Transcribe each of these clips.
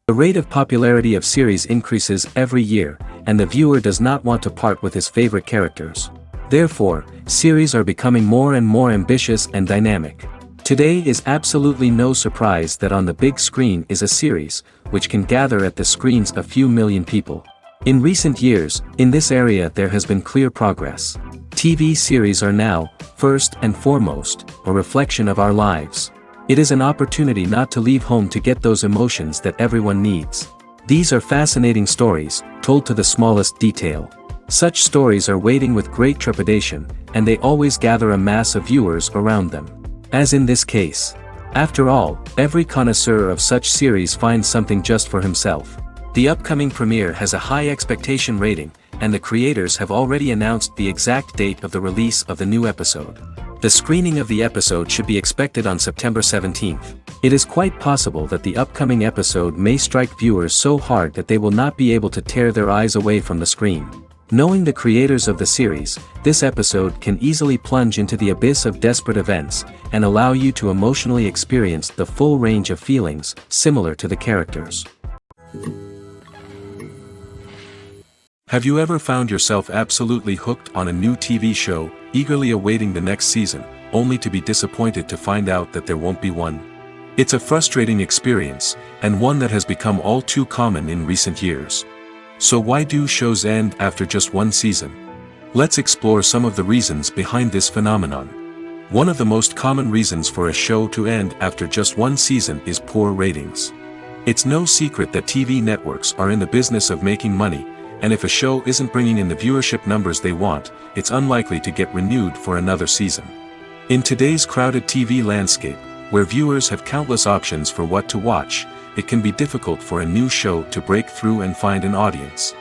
The rate of popularity of series increases every year, and the viewer does not want to part with his favorite characters. Therefore, series are becoming more and more ambitious and dynamic. Today is absolutely no surprise that on the big screen is a series, which can gather at the screens a few million people. In recent years, in this area there has been clear progress. TV series are now, first and foremost, a reflection of our lives. It is an opportunity not to leave home to get those emotions that everyone needs. These are fascinating stories, told to the smallest detail. Such stories are waiting with great trepidation, and they always gather a mass of viewers around them. As in this case. After all, every connoisseur of such series finds something just for himself. The upcoming premiere has a high expectation rating, and the creators have already announced the exact date of the release of the new episode. The screening of the episode should be expected on September 17th. It is quite possible that the upcoming episode may strike viewers so hard that they will not be able to tear their eyes away from the screen. Knowing the creators of the series, this episode can easily plunge into the abyss of desperate events, and allow you to emotionally experience the full range of feelings, similar to the characters. Have you ever found yourself absolutely hooked on a new TV show, eagerly awaiting the next season, only to be disappointed to find out that there won't be one? It's a frustrating experience, and one that has become all too common in recent years. So why do shows end after just one season? Let's explore some of the reasons behind this phenomenon. One of the most common reasons for a show to end after just one season is poor ratings. It's no secret that TV networks are in the business of making money, and if a show isn't bringing in the viewership numbers they want, it's unlikely to get renewed for another season. In today's crowded TV landscape, where viewers have countless options for what to watch, it can be difficult for a new show to break through and find an audience.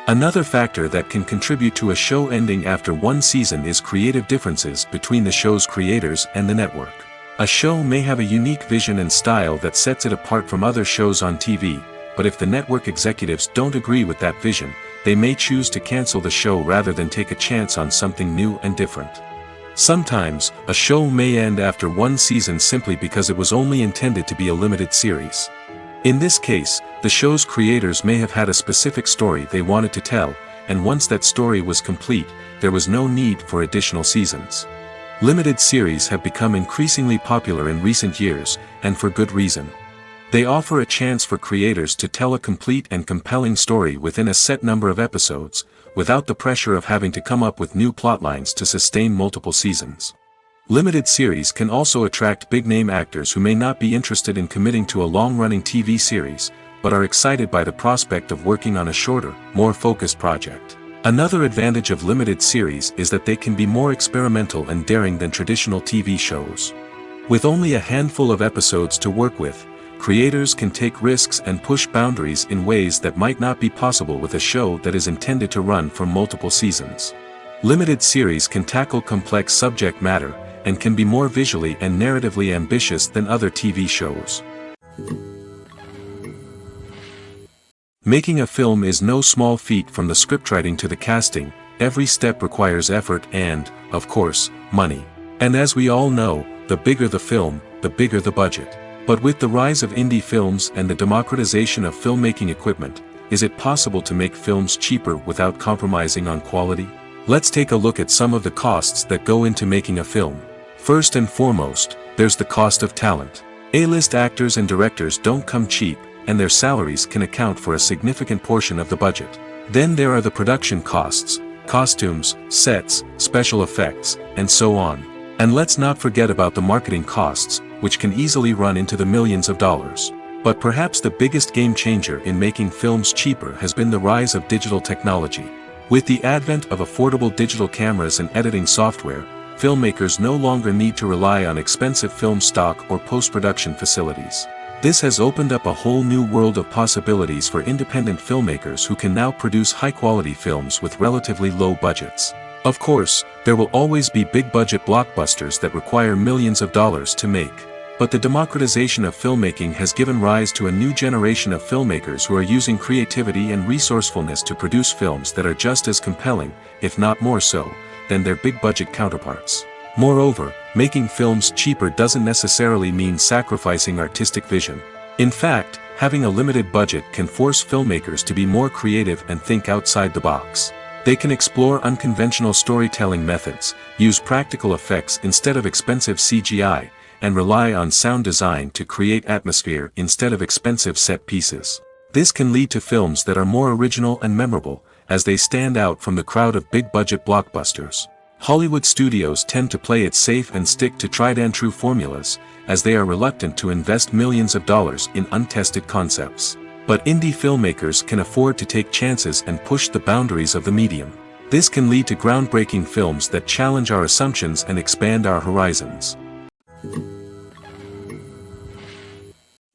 Another factor that can contribute to a show ending after one season is creative differences between the show's creators and the network. A show may have a unique vision and style that sets it apart from other shows on TV, but if the network executives don't agree with that vision, they may choose to cancel the show rather than take a chance on something new and different. Sometimes, a show may end after one season simply because it was only intended to be a limited series. In this case, the show's creators may have had a specific story they wanted to tell, and once that story was complete, there was no need for additional seasons. Limited series have become increasingly popular in recent years, and for good reason. They offer a chance for creators to tell a complete and compelling story within a set number of episodes, without the pressure of having to come up with new plotlines to sustain multiple seasons. Limited series can also attract big-name actors who may not be interested in committing to a long-running TV series, but are excited by the prospect of working on a shorter, more focused project. Another advantage of limited series is that they can be more experimental and daring than traditional TV shows. With only a handful of episodes to work with, creators can take risks and push boundaries in ways that might not be possible with a show that is intended to run for multiple seasons. Limited series can tackle complex subject matter, and can be more visually and narratively ambitious than other TV shows. Making a film is no small feat. From the scriptwriting to the casting, every step requires effort and, of course, money. And as we all know, the bigger the film, the bigger the budget. But with the rise of indie films and the democratization of filmmaking equipment, is it possible to make films cheaper without compromising on quality? Let's take a look at some of the costs that go into making a film. First and foremost, there's the cost of talent. A-list actors and directors don't come cheap, and their salaries can account for a significant portion of the budget. Then there are the production costs, costumes, sets, special effects, and so on. And let's not forget about the marketing costs, which can easily run into the millions of dollars. But perhaps the biggest game changer in making films cheaper has been the rise of digital technology. With the advent of affordable digital cameras and editing software, filmmakers no longer need to rely on expensive film stock or post-production facilities. This has opened up a whole new world of possibilities for independent filmmakers who can now produce high-quality films with relatively low budgets. Of course, there will always be big-budget blockbusters that require millions of dollars to make. But the democratization of filmmaking has given rise to a new generation of filmmakers who are using creativity and resourcefulness to produce films that are just as compelling, if not more so, than their big-budget counterparts. Moreover, making films cheaper doesn't necessarily mean sacrificing artistic vision. In fact, having a limited budget can force filmmakers to be more creative and think outside the box. They can explore unconventional storytelling methods, use practical effects instead of expensive CGI, and rely on sound design to create atmosphere instead of expensive set pieces. This can lead to films that are more original and memorable, as they stand out from the crowd of big-budget blockbusters. Hollywood studios tend to play it safe and stick to tried-and-true formulas, as they are reluctant to invest millions of dollars in untested concepts. But indie filmmakers can afford to take chances and push the boundaries of the medium. This can lead to groundbreaking films that challenge our assumptions and expand our horizons.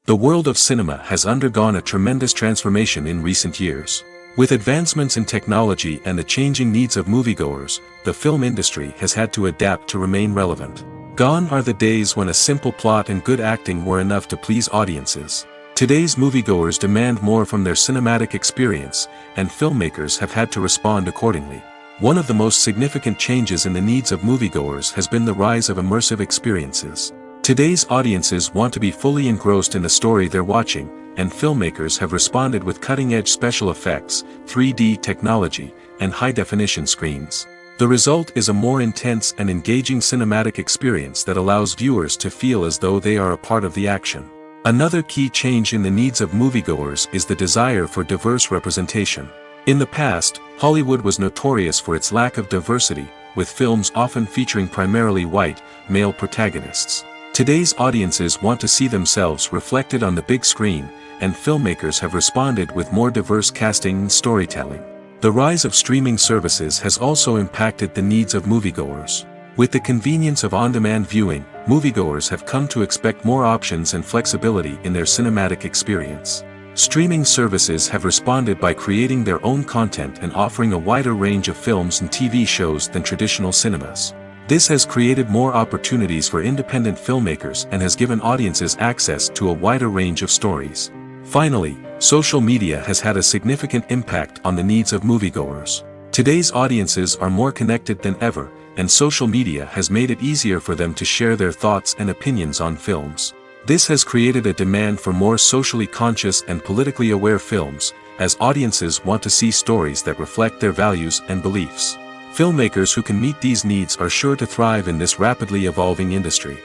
The world of cinema has undergone a tremendous transformation in recent years. With advancements in technology and the changing needs of moviegoers, the film industry has had to adapt to remain relevant. Gone are the days when a simple plot and good acting were enough to please audiences. Today's moviegoers demand more from their cinematic experience, and filmmakers have had to respond accordingly. One of the most significant changes in the needs of moviegoers has been the rise of immersive experiences. Today's audiences want to be fully engrossed in the story they're watching, and filmmakers have responded with cutting-edge special effects, 3D technology, and high-definition screens. The result is a more intense and engaging cinematic experience that allows viewers to feel as though they are a part of the action. Another key change in the needs of moviegoers is the desire for diverse representation. In the past, Hollywood was notorious for its lack of diversity, with films often featuring primarily white, male protagonists. Today's audiences want to see themselves reflected on the big screen, and filmmakers have responded with more diverse casting and storytelling. The rise of streaming services has also impacted the needs of moviegoers. With the convenience of on-demand viewing, moviegoers have come to expect more options and flexibility in their cinematic experience. Streaming services have responded by creating their own content and offering a wider range of films and TV shows than traditional cinemas. This has created more opportunities for independent filmmakers and has given audiences access to a wider range of stories. Finally, social media has had a significant impact on the needs of moviegoers. Today's audiences are more connected than ever, and social media has made it easier for them to share their thoughts and opinions on films. This has created a demand for more socially conscious and politically aware films, as audiences want to see stories that reflect their values and beliefs. Filmmakers who can meet these needs are sure to thrive in this rapidly evolving industry.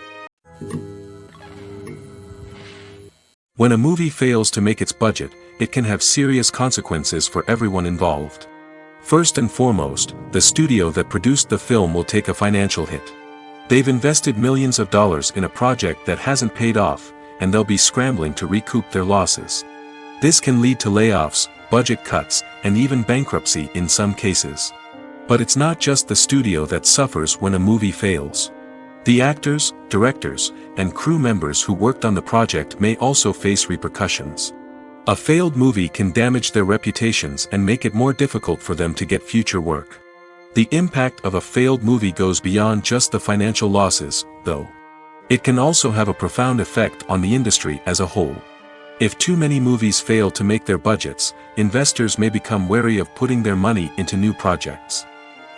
When a movie fails to make its budget, it can have serious consequences for everyone involved. First and foremost, the studio that produced the film will take a financial hit. They've invested millions of dollars in a project that hasn't paid off, and they'll be scrambling to recoup their losses. This can lead to layoffs, budget cuts, and even bankruptcy in some cases. But it's not just the studio that suffers when a movie fails. The actors, directors, and crew members who worked on the project may also face repercussions. A failed movie can damage their reputations and make it more difficult for them to get future work. The impact of a failed movie goes beyond just the financial losses, though. It can also have a profound effect on the industry as a whole. If too many movies fail to make their budgets, investors may become wary of putting their money into new projects.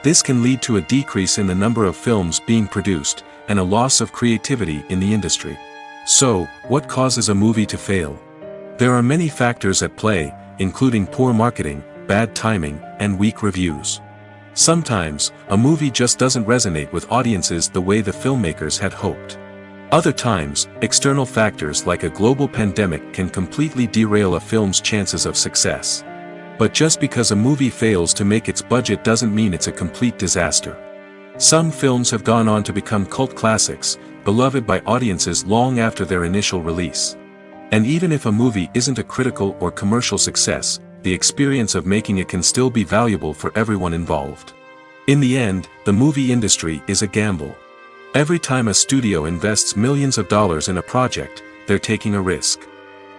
This can lead to a decrease in the number of films being produced, and a loss of creativity in the industry. So, what causes a movie to fail? There are many factors at play, including poor marketing, bad timing, and weak reviews. Sometimes, a movie just doesn't resonate with audiences the way the filmmakers had hoped. Other times, external factors like a global pandemic can completely derail a film's chances of success. But just because a movie fails to make its budget doesn't mean it's a complete disaster. Some films have gone on to become cult classics, beloved by audiences long after their initial release. And even if a movie isn't a critical or commercial success, the experience of making it can still be valuable for everyone involved. In the end, the movie industry is a gamble. Every time a studio invests millions of dollars in a project, they're taking a risk.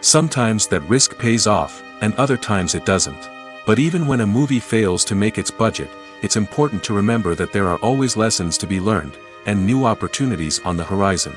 Sometimes that risk pays off, and other times it doesn't. But even when a movie fails to make its budget, it's important to remember that there are always lessons to be learned, and new opportunities on the horizon.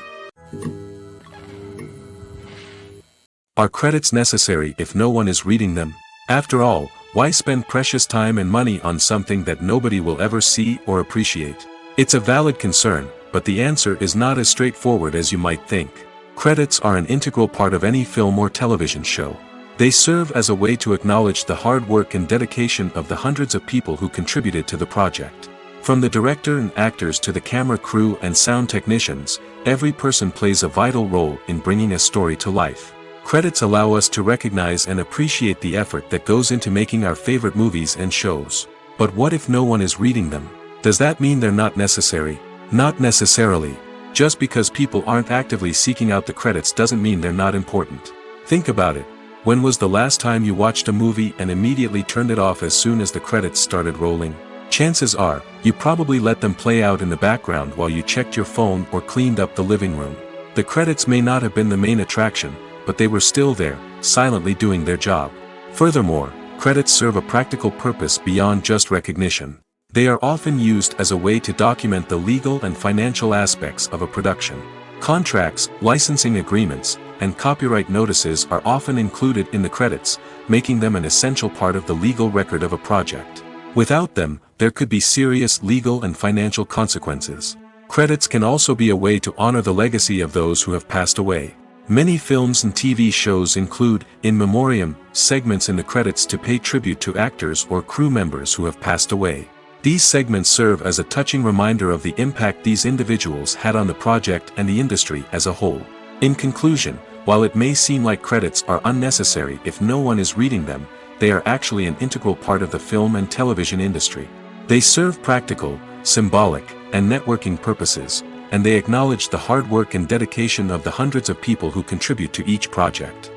Are credits necessary if no one is reading them? After all, why spend precious time and money on something that nobody will ever see or appreciate? It's a valid concern, but the answer is not as straightforward as you might think. Credits are an integral part of any film or television show. They serve as a way to acknowledge the hard work and dedication of the hundreds of people who contributed to the project. From the director and actors to the camera crew and sound technicians, every person plays a vital role in bringing a story to life. Credits allow us to recognize and appreciate the effort that goes into making our favorite movies and shows. But what if no one is reading them? Does that mean they're not necessary? Not necessarily. Just because people aren't actively seeking out the credits doesn't mean they're not important. Think about it. When was the last time you watched a movie and immediately turned it off as soon as the credits started rolling? Chances are, you probably let them play out in the background while you checked your phone or cleaned up the living room. The credits may not have been the main attraction, but they were still there, silently doing their job. Furthermore, credits serve a practical purpose beyond just recognition. They are often used as a way to document the legal and financial aspects of a production. Contracts, licensing agreements, and copyright notices are often included in the credits, making them an essential part of the legal record of a project. Without them, there could be serious legal and financial consequences. Credits can also be a way to honor the legacy of those who have passed away. Many films and TV shows include, in memoriam, segments in the credits to pay tribute to actors or crew members who have passed away. These segments serve as a touching reminder of the impact these individuals had on the project and the industry as a whole. In conclusion, while it may seem like credits are unnecessary if no one is reading them, they are actually an integral part of the film and television industry. They serve practical, symbolic, and networking purposes, and they acknowledge the hard work and dedication of the hundreds of people who contribute to each project.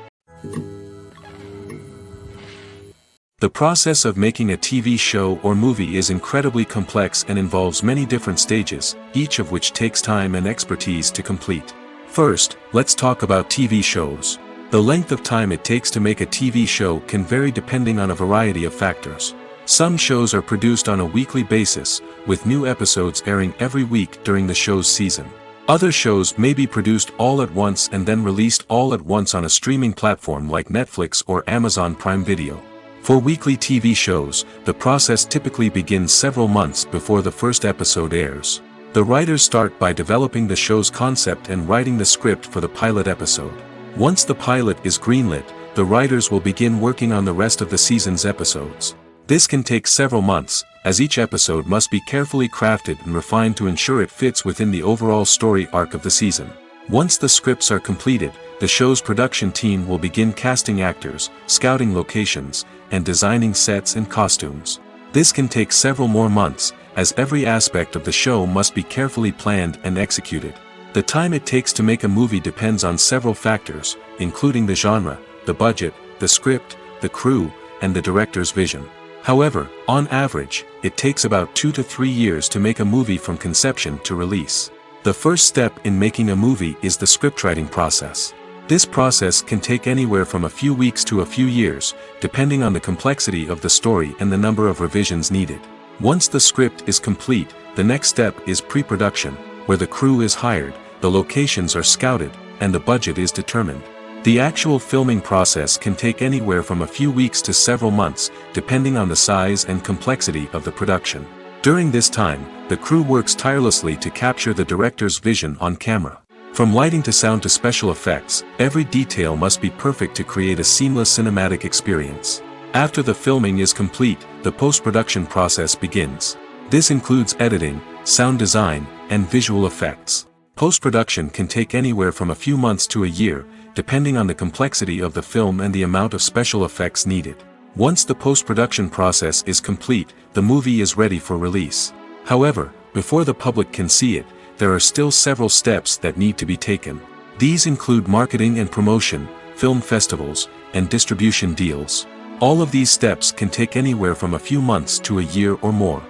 The process of making a TV show or movie is incredibly complex and involves many different stages, each of which takes time and expertise to complete. First, let's talk about TV shows. The length of time it takes to make a TV show can vary depending on a variety of factors. Some shows are produced on a weekly basis, with new episodes airing every week during the show's season. Other shows may be produced all at once and then released all at once on a streaming platform like Netflix or Amazon Prime Video. For weekly TV shows, the process typically begins several months before the first episode airs. The writers start by developing the show's concept and writing the script for the pilot episode. Once the pilot is greenlit, the writers will begin working on the rest of the season's episodes. This can take several months, as each episode must be carefully crafted and refined to ensure it fits within the overall story arc of the season. Once the scripts are completed, the show's production team will begin casting actors, scouting locations, and designing sets and costumes. This can take several more months, as every aspect of the show must be carefully planned and executed. The time it takes to make a movie depends on several factors, including the genre, the budget, the script, the crew, and the director's vision. However, on average, it takes about 2 to 3 years to make a movie from conception to release. The first step in making a movie is the scriptwriting process. This process can take anywhere from a few weeks to a few years, depending on the complexity of the story and the number of revisions needed. Once the script is complete, the next step is pre-production, where the crew is hired, the locations are scouted, and the budget is determined. The actual filming process can take anywhere from a few weeks to several months, depending on the size and complexity of the production. During this time, the crew works tirelessly to capture the director's vision on camera. From lighting to sound to special effects, every detail must be perfect to create a seamless cinematic experience. After the filming is complete, the post-production process begins. This includes editing, sound design, and visual effects. Post-production can take anywhere from a few months to a year, depending on the complexity of the film and the amount of special effects needed. Once the post-production process is complete, the movie is ready for release. However, before the public can see it, there are still several steps that need to be taken. These include marketing and promotion, film festivals, and distribution deals. All of these steps can take anywhere from a few months to a year or more.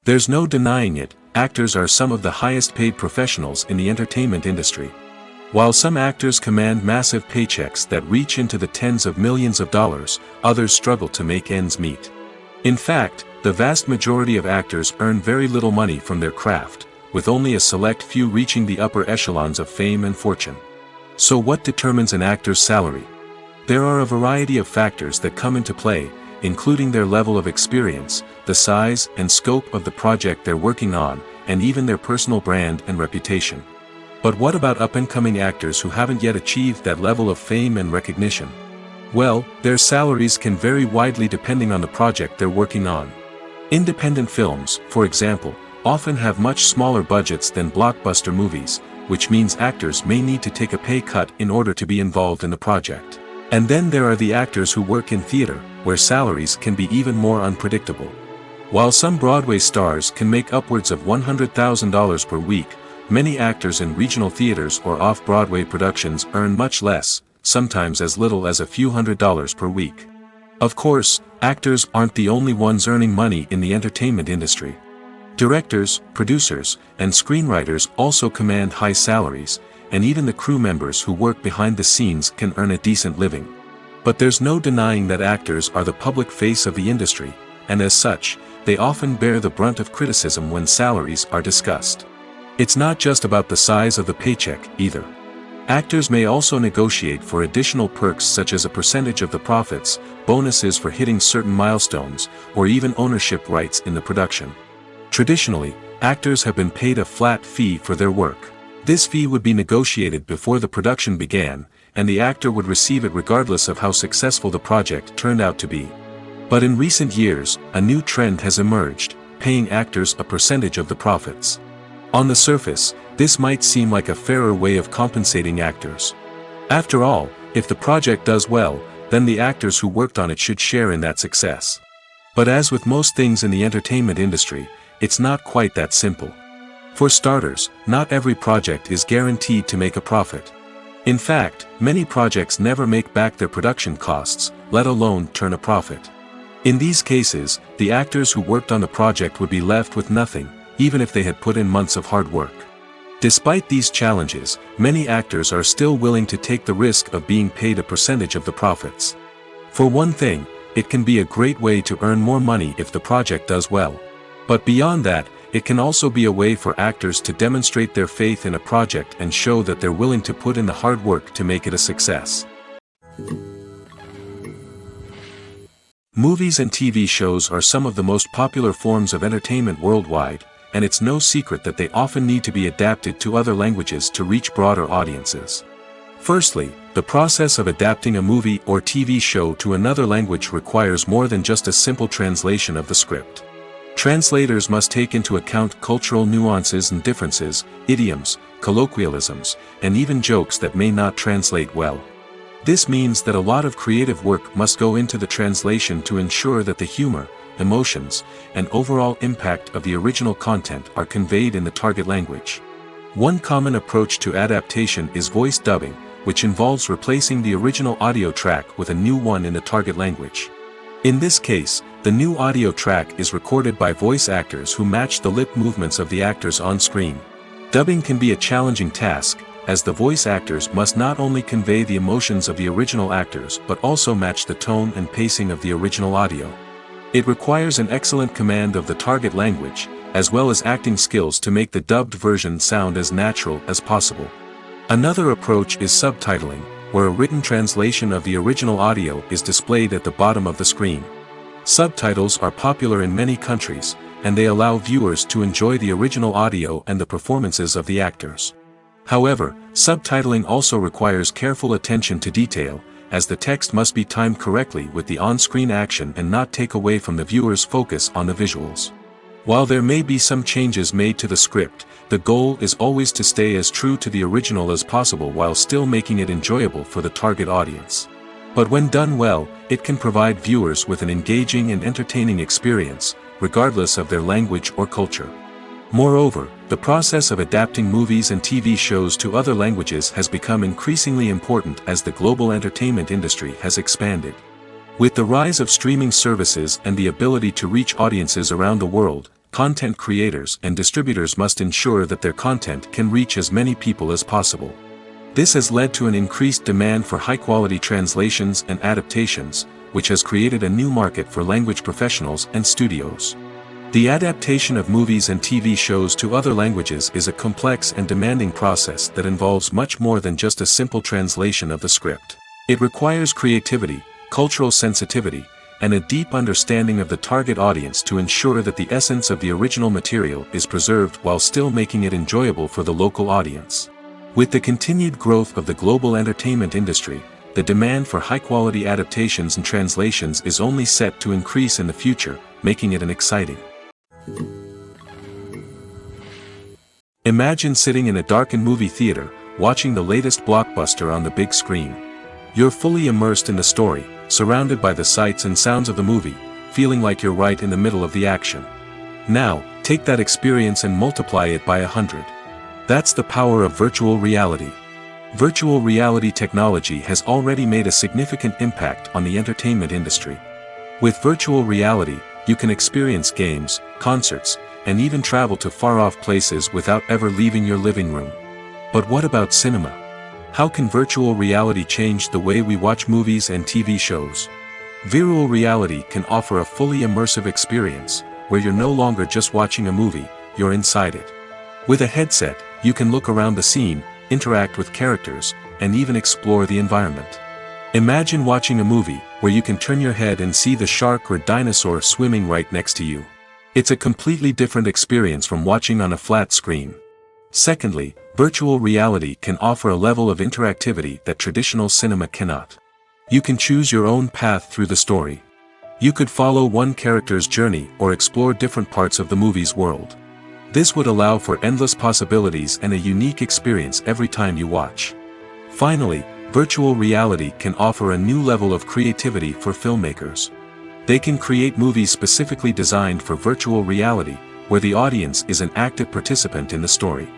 There's no denying it, actors are some of the highest paid professionals in the entertainment industry. While some actors command massive paychecks that reach into the tens of millions of dollars, others struggle to make ends meet. In fact, the vast majority of actors earn very little money from their craft, with only a select few reaching the upper echelons of fame and fortune. So what determines an actor's salary? There are a variety of factors that come into play, including their level of experience, the size and scope of the project they're working on, and even their personal brand and reputation. But what about up-and-coming actors who haven't yet achieved that level of fame and recognition? Well, their salaries can vary widely depending on the project they're working on. Independent films, for example, often have much smaller budgets than blockbuster movies, which means actors may need to take a pay cut in order to be involved in the project. And then there are the actors who work in theater, where salaries can be even more unpredictable. While some Broadway stars can make upwards of $100,000 per week, many actors in regional theaters or off-Broadway productions earn much less, sometimes as little as a few $100s per week. Of course, actors aren't the only ones earning money in the entertainment industry. Directors, producers, and screenwriters also command high salaries, and even the crew members who work behind the scenes can earn a decent living. But there's no denying that actors are the public face of the industry, and as such, they often bear the brunt of criticism when salaries are discussed. It's not just about the size of the paycheck, either. Actors may also negotiate for additional perks such as a percentage of the profits, bonuses for hitting certain milestones, or even ownership rights in the production. Traditionally, actors have been paid a flat fee for their work. This fee would be negotiated before the production began, and the actor would receive it regardless of how successful the project turned out to be. But in recent years, a new trend has emerged, paying actors a percentage of the profits. On the surface, this might seem like a fairer way of compensating actors. After all, if the project does well, then the actors who worked on it should share in that success. But as with most things in the entertainment industry, it's not quite that simple. For starters, not every project is guaranteed to make a profit. In fact, many projects never make back their production costs, let alone turn a profit. In these cases, the actors who worked on the project would be left with nothing, even if they had put in months of hard work. Despite these challenges, many actors are still willing to take the risk of being paid a percentage of the profits. For one thing, it can be a great way to earn more money if the project does well. But beyond that, it can also be a way for actors to demonstrate their faith in a project and show that they're willing to put in the hard work to make it a success. Movies and TV shows are some of the most popular forms of entertainment worldwide, and it's no secret that they often need to be adapted to other languages to reach broader audiences. Firstly, the process of adapting a movie or TV show to another language requires more than just a simple translation of the script. Translators must take into account cultural nuances and differences, idioms, colloquialisms, and even jokes that may not translate well. This means that a lot of creative work must go into the translation to ensure that the humor, emotions, and overall impact of the original content are conveyed in the target language. One common approach to adaptation is voice dubbing, which involves replacing the original audio track with a new one in the target language. In this case, the new audio track is recorded by voice actors who match the lip movements of the actors on screen. Dubbing can be a challenging task, as the voice actors must not only convey the emotions of the original actors but also match the tone and pacing of the original audio. It requires an excellent command of the target language, as well as acting skills to make the dubbed version sound as natural as possible. Another approach is subtitling, where a written translation of the original audio is displayed at the bottom of the screen. Subtitles are popular in many countries, and they allow viewers to enjoy the original audio and the performances of the actors. However, subtitling also requires careful attention to detail, as the text must be timed correctly with the on-screen action and not take away from the viewer's focus on the visuals. While there may be some changes made to the script, the goal is always to stay as true to the original as possible while still making it enjoyable for the target audience. But when done well, it can provide viewers with an engaging and entertaining experience, regardless of their language or culture. Moreover, the process of adapting movies and TV shows to other languages has become increasingly important as the global entertainment industry has expanded. With the rise of streaming services and the ability to reach audiences around the world, content creators and distributors must ensure that their content can reach as many people as possible. This has led to an increased demand for high-quality translations and adaptations, which has created a new market for language professionals and studios. The adaptation of movies and TV shows to other languages is a complex and demanding process that involves much more than just a simple translation of the script. It requires creativity, cultural sensitivity, and a deep understanding of the target audience to ensure that the essence of the original material is preserved while still making it enjoyable for the local audience. With the continued growth of the global entertainment industry, the demand for high-quality adaptations and translations is only set to increase in the future, making it an exciting. Imagine sitting in a darkened movie theater, watching the latest blockbuster on the big screen. You're fully immersed in the story, surrounded by the sights and sounds of the movie, feeling like you're right in the middle of the action. Now, take that experience and multiply it by 100. That's the power of virtual reality. Virtual reality technology has already made a significant impact on the entertainment industry. With virtual reality, you can experience games, concerts, and even travel to far-off places without ever leaving your living room. But what about cinema? How can virtual reality change the way we watch movies and TV shows? Virtual reality can offer a fully immersive experience, where you're no longer just watching a movie, you're inside it. With a headset, you can look around the scene, interact with characters, and even explore the environment. Imagine watching a movie, where you can turn your head and see the shark or dinosaur swimming right next to you. It's a completely different experience from watching on a flat screen. Secondly, virtual reality can offer a level of interactivity that traditional cinema cannot. You can choose your own path through the story. You could follow one character's journey or explore different parts of the movie's world. This would allow for endless possibilities and a unique experience every time you watch. Finally, virtual reality can offer a new level of creativity for filmmakers. They can create movies specifically designed for virtual reality, where the audience is an active participant in the story.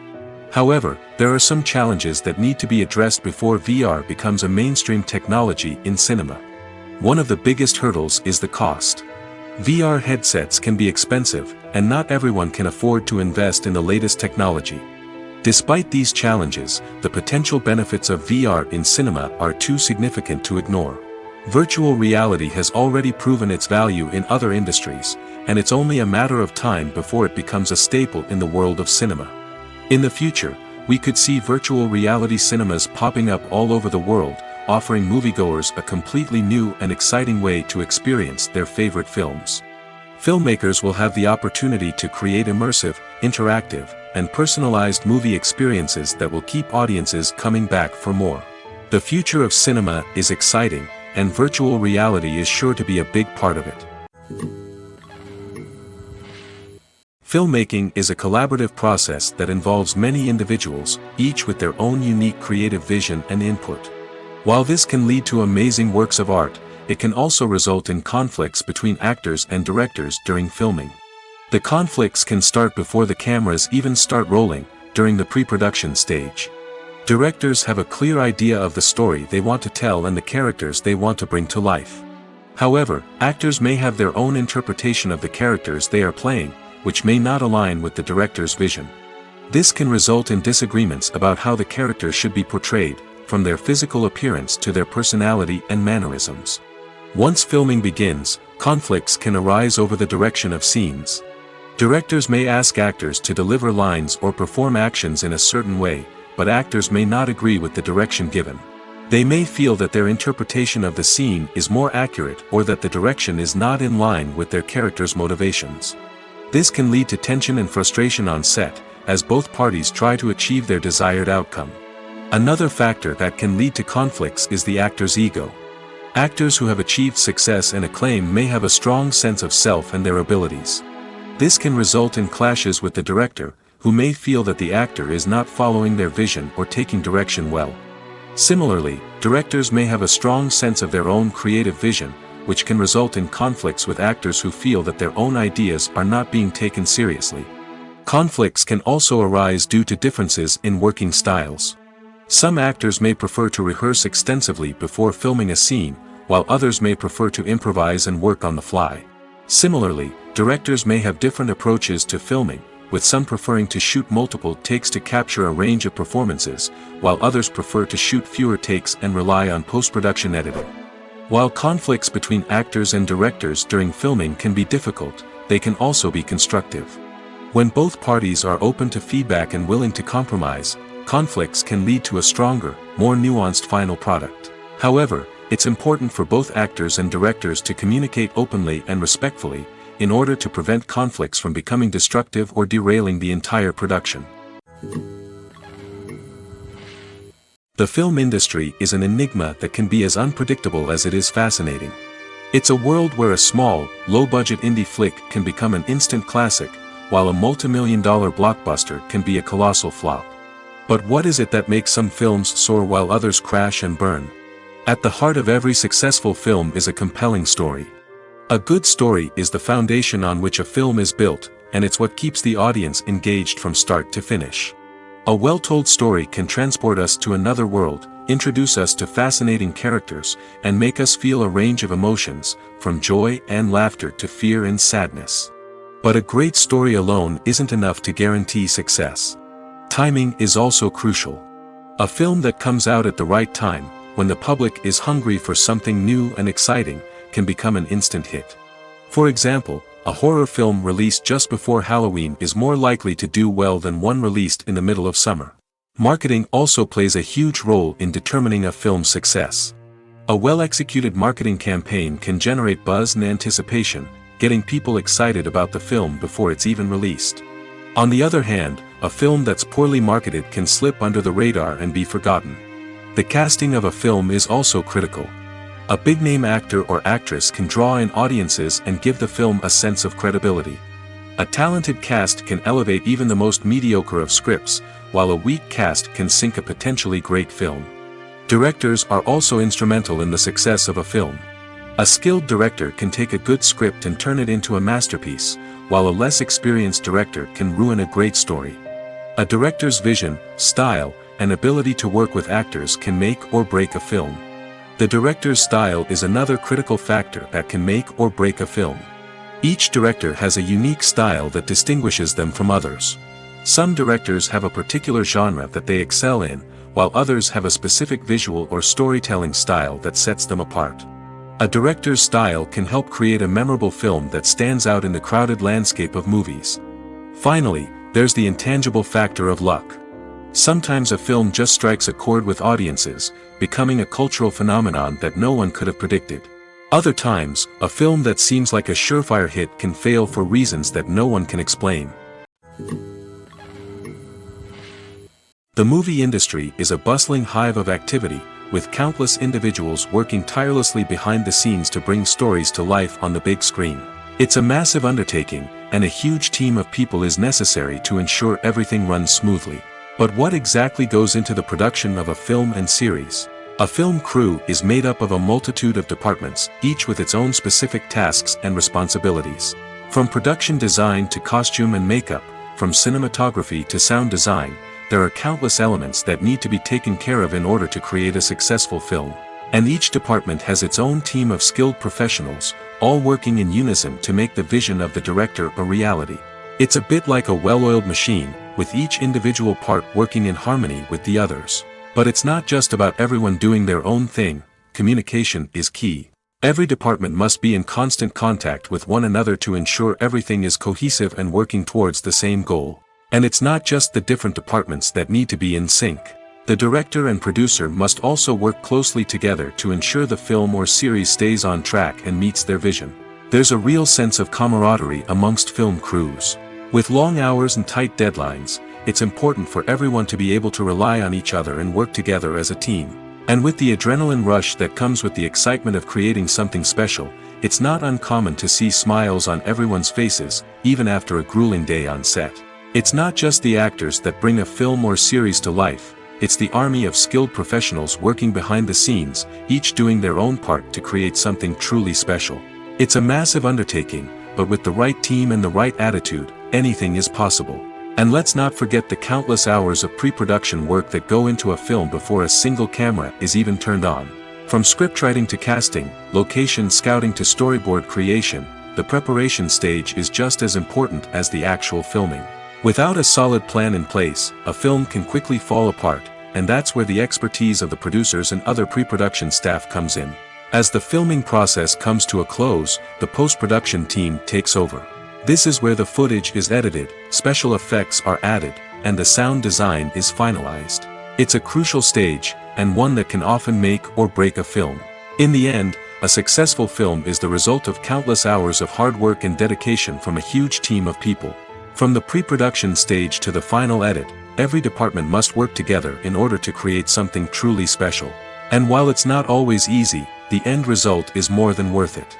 However, there are some challenges that need to be addressed before VR becomes a mainstream technology in cinema. One of the biggest hurdles is the cost. VR headsets can be expensive, and not everyone can afford to invest in the latest technology. Despite these challenges, the potential benefits of VR in cinema are too significant to ignore. Virtual reality has already proven its value in other industries, and it's only a matter of time before it becomes a staple in the world of cinema. In the future, we could see virtual reality cinemas popping up all over the world, offering moviegoers a completely new and exciting way to experience their favorite films. Filmmakers will have the opportunity to create immersive, interactive, and personalized movie experiences that will keep audiences coming back for more. The future of cinema is exciting, and virtual reality is sure to be a big part of it. Filmmaking is a collaborative process that involves many individuals, each with their own unique creative vision and input. While this can lead to amazing works of art, it can also result in conflicts between actors and directors during filming. The conflicts can start before the cameras even start rolling, during the pre-production stage. Directors have a clear idea of the story they want to tell and the characters they want to bring to life. However, actors may have their own interpretation of the characters they are playing, which may not align with the director's vision. This can result in disagreements about how the characters should be portrayed, from their physical appearance to their personality and mannerisms. Once filming begins, conflicts can arise over the direction of scenes. Directors may ask actors to deliver lines or perform actions in a certain way, but actors may not agree with the direction given. They may feel that their interpretation of the scene is more accurate or that the direction is not in line with their character's motivations. This can lead to tension and frustration on set, as both parties try to achieve their desired outcome. Another factor that can lead to conflicts is the actor's ego. Actors who have achieved success and acclaim may have a strong sense of self and their abilities. This can result in clashes with the director, who may feel that the actor is not following their vision or taking direction well. Similarly, directors may have a strong sense of their own creative vision, which can result in conflicts with actors who feel that their own ideas are not being taken seriously. Conflicts can also arise due to differences in working styles. Some actors may prefer to rehearse extensively before filming a scene, while others may prefer to improvise and work on the fly. Similarly, directors may have different approaches to filming, with some preferring to shoot multiple takes to capture a range of performances, while others prefer to shoot fewer takes and rely on post-production editing. While conflicts between actors and directors during filming can be difficult, they can also be constructive. When both parties are open to feedback and willing to compromise, conflicts can lead to a stronger, more nuanced final product. However, it's important for both actors and directors to communicate openly and respectfully, in order to prevent conflicts from becoming destructive or derailing the entire production. The film industry is an enigma that can be as unpredictable as it is fascinating. It's a world where a small, low-budget indie flick can become an instant classic, while a multi-million-dollar blockbuster can be a colossal flop. But what is it that makes some films soar while others crash and burn? At the heart of every successful film is a compelling story. A good story is the foundation on which a film is built, and it's what keeps the audience engaged from start to finish. A well-told story can transport us to another world, introduce us to fascinating characters, and make us feel a range of emotions, from joy and laughter to fear and sadness. But a great story alone isn't enough to guarantee success. Timing is also crucial. A film that comes out at the right time, when the public is hungry for something new and exciting, can become an instant hit. For example, a horror film released just before Halloween is more likely to do well than one released in the middle of summer. Marketing also plays a huge role in determining a film's success. A well-executed marketing campaign can generate buzz and anticipation, getting people excited about the film before it's even released. On the other hand, a film that's poorly marketed can slip under the radar and be forgotten. The casting of a film is also critical. A big-name actor or actress can draw in audiences and give the film a sense of credibility. A talented cast can elevate even the most mediocre of scripts, while a weak cast can sink a potentially great film. Directors are also instrumental in the success of a film. A skilled director can take a good script and turn it into a masterpiece, while a less experienced director can ruin a great story. A director's vision, style, and ability to work with actors can make or break a film. The director's style is another critical factor that can make or break a film. Each director has a unique style that distinguishes them from others. Some directors have a particular genre that they excel in, while others have a specific visual or storytelling style that sets them apart. A director's style can help create a memorable film that stands out in the crowded landscape of movies. Finally, there's the intangible factor of luck. Sometimes a film just strikes a chord with audiences, becoming a cultural phenomenon that no one could have predicted. Other times, a film that seems like a surefire hit can fail for reasons that no one can explain. The movie industry is a bustling hive of activity, with countless individuals working tirelessly behind the scenes to bring stories to life on the big screen. It's a massive undertaking, and a huge team of people is necessary to ensure everything runs smoothly. But what exactly goes into the production of a film and series? A film crew is made up of a multitude of departments, each with its own specific tasks and responsibilities. From production design to costume and makeup, from cinematography to sound design, there are countless elements that need to be taken care of in order to create a successful film. And each department has its own team of skilled professionals, all working in unison to make the vision of the director a reality. It's a bit like a well-oiled machine, with each individual part working in harmony with the others. But it's not just about everyone doing their own thing. Communication is key. Every department must be in constant contact with one another to ensure everything is cohesive and working towards the same goal. And it's not just the different departments that need to be in sync. The director and producer must also work closely together to ensure the film or series stays on track and meets their vision. There's a real sense of camaraderie amongst film crews. With long hours and tight deadlines, it's important for everyone to be able to rely on each other and work together as a team. And with the adrenaline rush that comes with the excitement of creating something special, it's not uncommon to see smiles on everyone's faces, even after a grueling day on set. It's not just the actors that bring a film or series to life, it's the army of skilled professionals working behind the scenes, each doing their own part to create something truly special. It's a massive undertaking, but with the right team and the right attitude, anything is possible. And let's not forget the countless hours of pre-production work that go into a film before a single camera is even turned on. From scriptwriting to casting, location scouting to storyboard creation, the preparation stage is just as important as the actual filming. Without a solid plan in place, a film can quickly fall apart, and that's where the expertise of the producers and other pre-production staff comes in. As the filming process comes to a close, the post-production team takes over. This is where the footage is edited, special effects are added, and the sound design is finalized. It's a crucial stage, and one that can often make or break a film. In the end, a successful film is the result of countless hours of hard work and dedication from a huge team of people. From the pre-production stage to the final edit, every department must work together in order to create something truly special. And while it's not always easy, the end result is more than worth it.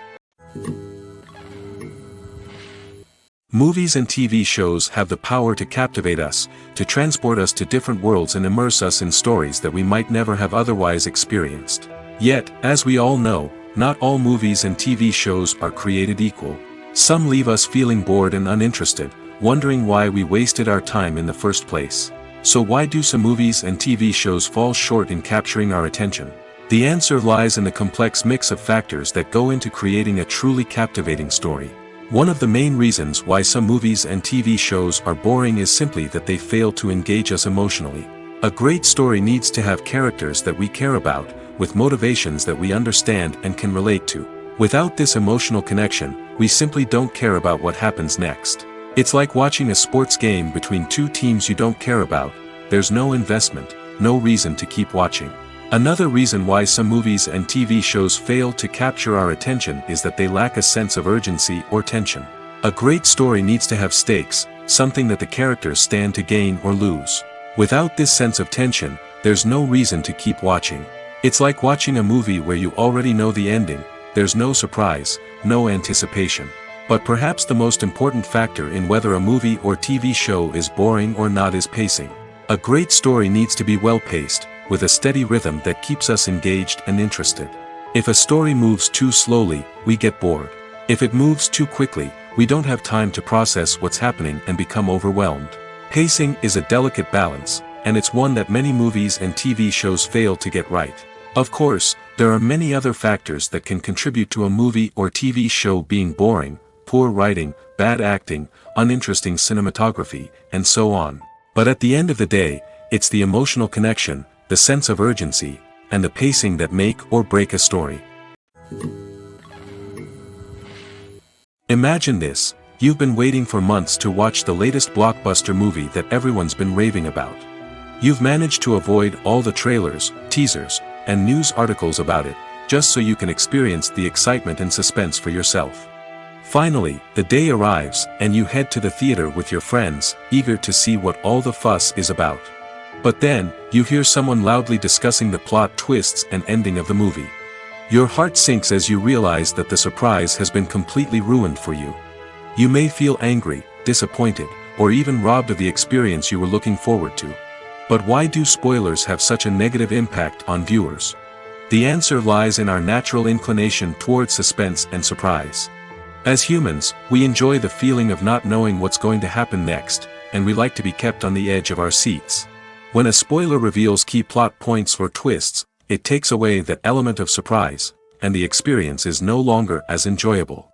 Movies and TV shows have the power to captivate us, to transport us to different worlds and immerse us in stories that we might never have otherwise experienced. Yet, as we all know, not all movies and TV shows are created equal. Some leave us feeling bored and uninterested, wondering why we wasted our time in the first place. So why do some movies and TV shows fall short in capturing our attention? The answer lies in the complex mix of factors that go into creating a truly captivating story. One of the main reasons why some movies and TV shows are boring is simply that they fail to engage us emotionally. A great story needs to have characters that we care about, with motivations that we understand and can relate to. Without this emotional connection, we simply don't care about what happens next. It's like watching a sports game between two teams you don't care about. There's no investment, no reason to keep watching. Another reason why some movies and TV shows fail to capture our attention is that they lack a sense of urgency or tension. A great story needs to have stakes, something that the characters stand to gain or lose. Without this sense of tension, there's no reason to keep watching. It's like watching a movie where you already know the ending, there's no surprise, no anticipation. But perhaps the most important factor in whether a movie or TV show is boring or not is pacing. A great story needs to be well-paced, with a steady rhythm that keeps us engaged and interested. If a story moves too slowly, we get bored. If it moves too quickly, we don't have time to process what's happening and become overwhelmed. Pacing is a delicate balance, and it's one that many movies and TV shows fail to get right. Of course, there are many other factors that can contribute to a movie or TV show being boring: poor writing, bad acting, uninteresting cinematography, and so on. But at the end of the day, it's the emotional connection, the sense of urgency, and the pacing that make or break a story. Imagine this: you've been waiting for months to watch the latest blockbuster movie that everyone's been raving about. You've managed to avoid all the trailers, teasers, and news articles about it, just so you can experience the excitement and suspense for yourself. Finally, the day arrives, and you head to the theater with your friends, eager to see what all the fuss is about. But then, you hear someone loudly discussing the plot twists and ending of the movie. Your heart sinks as you realize that the surprise has been completely ruined for you. You may feel angry, disappointed, or even robbed of the experience you were looking forward to. But why do spoilers have such a negative impact on viewers? The answer lies in our natural inclination towards suspense and surprise. As humans, we enjoy the feeling of not knowing what's going to happen next, and we like to be kept on the edge of our seats. When a spoiler reveals key plot points or twists, it takes away that element of surprise, and the experience is no longer as enjoyable.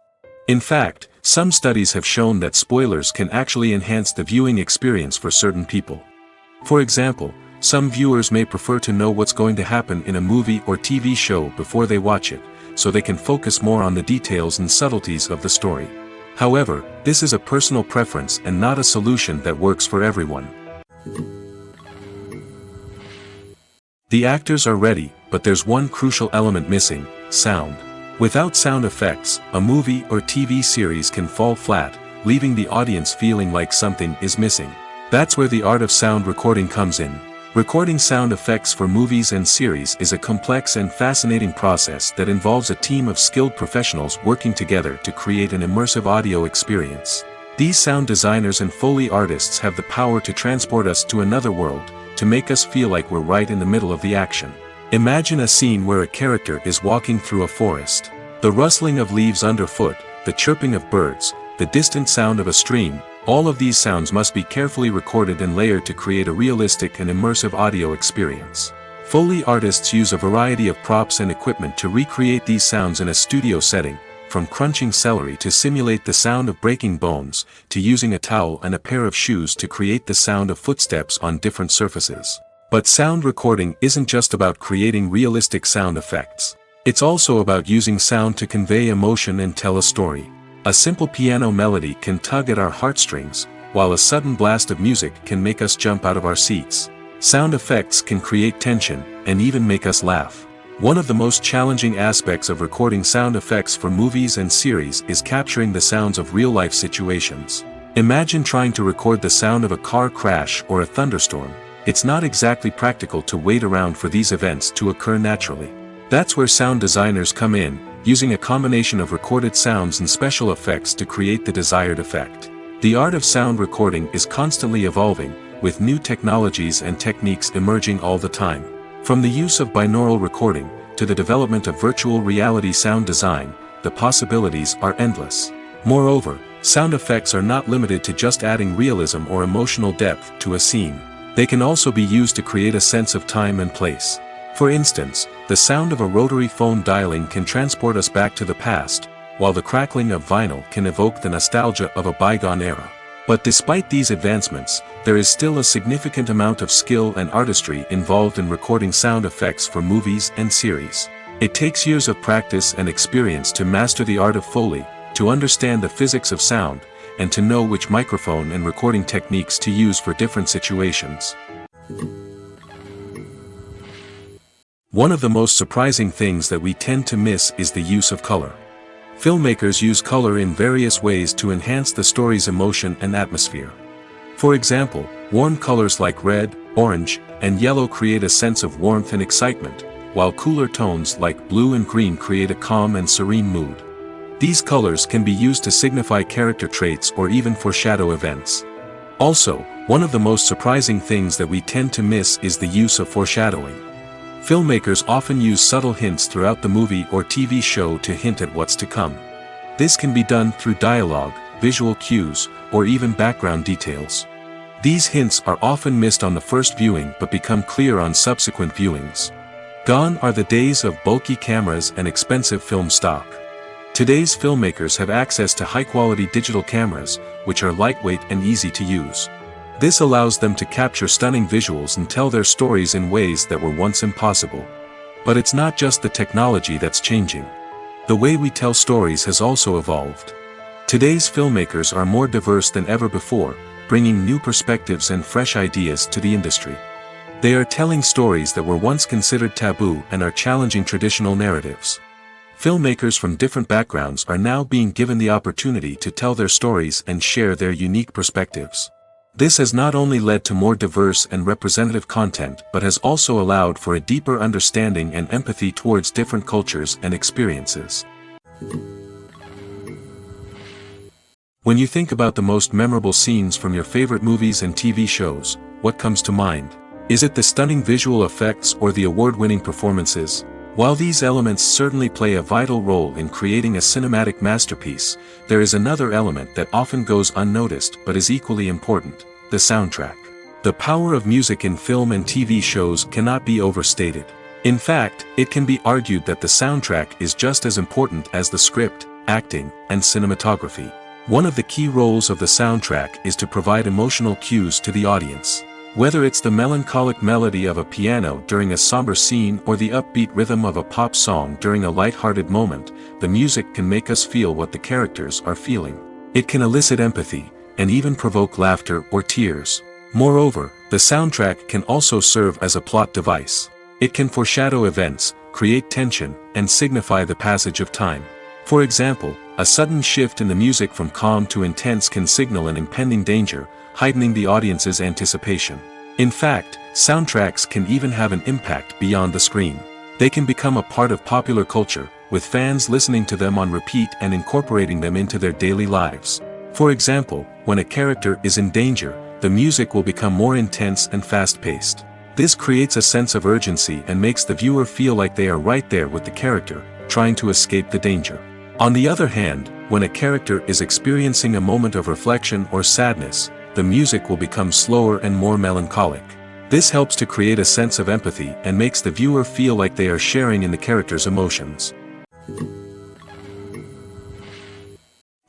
In fact, some studies have shown that spoilers can actually enhance the viewing experience for certain people. For example, some viewers may prefer to know what's going to happen in a movie or TV show before they watch it, so they can focus more on the details and subtleties of the story. However, this is a personal preference and not a solution that works for everyone. The actors are ready, but there's one crucial element missing: sound. Without sound effects, a movie or TV series can fall flat, leaving the audience feeling like something is missing. That's where the art of sound recording comes in. Recording sound effects for movies and series is a complex and fascinating process that involves a team of skilled professionals working together to create an immersive audio experience. These sound designers and Foley artists have the power to transport us to another world, to make us feel like we're right in the middle of the action. Imagine a scene where a character is walking through a forest. The rustling of leaves underfoot, the chirping of birds, the distant sound of a stream, all of these sounds must be carefully recorded and layered to create a realistic and immersive audio experience. Foley artists use a variety of props and equipment to recreate these sounds in a studio setting, from crunching celery to simulate the sound of breaking bones, to using a towel and a pair of shoes to create the sound of footsteps on different surfaces. But sound recording isn't just about creating realistic sound effects. It's also about using sound to convey emotion and tell a story. A simple piano melody can tug at our heartstrings, while a sudden blast of music can make us jump out of our seats. Sound effects can create tension, and even make us laugh. One of the most challenging aspects of recording sound effects for movies and series is capturing the sounds of real-life situations. Imagine trying to record the sound of a car crash or a thunderstorm. It's not exactly practical to wait around for these events to occur naturally. That's where sound designers come in, using a combination of recorded sounds and special effects to create the desired effect. The art of sound recording is constantly evolving, with new technologies and techniques emerging all the time. From the use of binaural recording, to the development of virtual reality sound design, the possibilities are endless. Moreover, sound effects are not limited to just adding realism or emotional depth to a scene. They can also be used to create a sense of time and place. For instance, the sound of a rotary phone dialing can transport us back to the past, while the crackling of vinyl can evoke the nostalgia of a bygone era. But despite these advancements, there is still a significant amount of skill and artistry involved in recording sound effects for movies and series. It takes years of practice and experience to master the art of Foley, to understand the physics of sound, and to know which microphone and recording techniques to use for different situations. One of the most surprising things that we tend to miss is the use of color. Filmmakers use color in various ways to enhance the story's emotion and atmosphere. For example, warm colors like red, orange, and yellow create a sense of warmth and excitement, while cooler tones like blue and green create a calm and serene mood. These colors can be used to signify character traits or even foreshadow events. Also, one of the most surprising things that we tend to miss is the use of foreshadowing. Filmmakers often use subtle hints throughout the movie or TV show to hint at what's to come. This can be done through dialogue, visual cues, or even background details. These hints are often missed on the first viewing but become clear on subsequent viewings. Gone are the days of bulky cameras and expensive film stock. Today's filmmakers have access to high-quality digital cameras, which are lightweight and easy to use. This allows them to capture stunning visuals and tell their stories in ways that were once impossible. But it's not just the technology that's changing. The way we tell stories has also evolved. Today's filmmakers are more diverse than ever before, bringing new perspectives and fresh ideas to the industry. They are telling stories that were once considered taboo and are challenging traditional narratives. Filmmakers from different backgrounds are now being given the opportunity to tell their stories and share their unique perspectives. This has not only led to more diverse and representative content but has also allowed for a deeper understanding and empathy towards different cultures and experiences. When you think about the most memorable scenes from your favorite movies and TV shows, what comes to mind? Is it the stunning visual effects or the award-winning performances? While these elements certainly play a vital role in creating a cinematic masterpiece, there is another element that often goes unnoticed but is equally important: the soundtrack. The power of music in film and TV shows cannot be overstated. In fact, it can be argued that the soundtrack is just as important as the script, acting, and cinematography. One of the key roles of the soundtrack is to provide emotional cues to the audience. Whether it's the melancholic melody of a piano during a somber scene or the upbeat rhythm of a pop song during a light-hearted moment, the music can make us feel what the characters are feeling. It can elicit empathy, and even provoke laughter or tears. Moreover, the soundtrack can also serve as a plot device. It can foreshadow events, create tension, and signify the passage of time. For example, a sudden shift in the music from calm to intense can signal an impending danger, heightening the audience's anticipation. In fact, soundtracks can even have an impact beyond the screen. They can become a part of popular culture, with fans listening to them on repeat and incorporating them into their daily lives. For example, when a character is in danger, the music will become more intense and fast-paced. This creates a sense of urgency and makes the viewer feel like they are right there with the character, trying to escape the danger. On the other hand, when a character is experiencing a moment of reflection or sadness, the music will become slower and more melancholic. This helps to create a sense of empathy and makes the viewer feel like they are sharing in the character's emotions.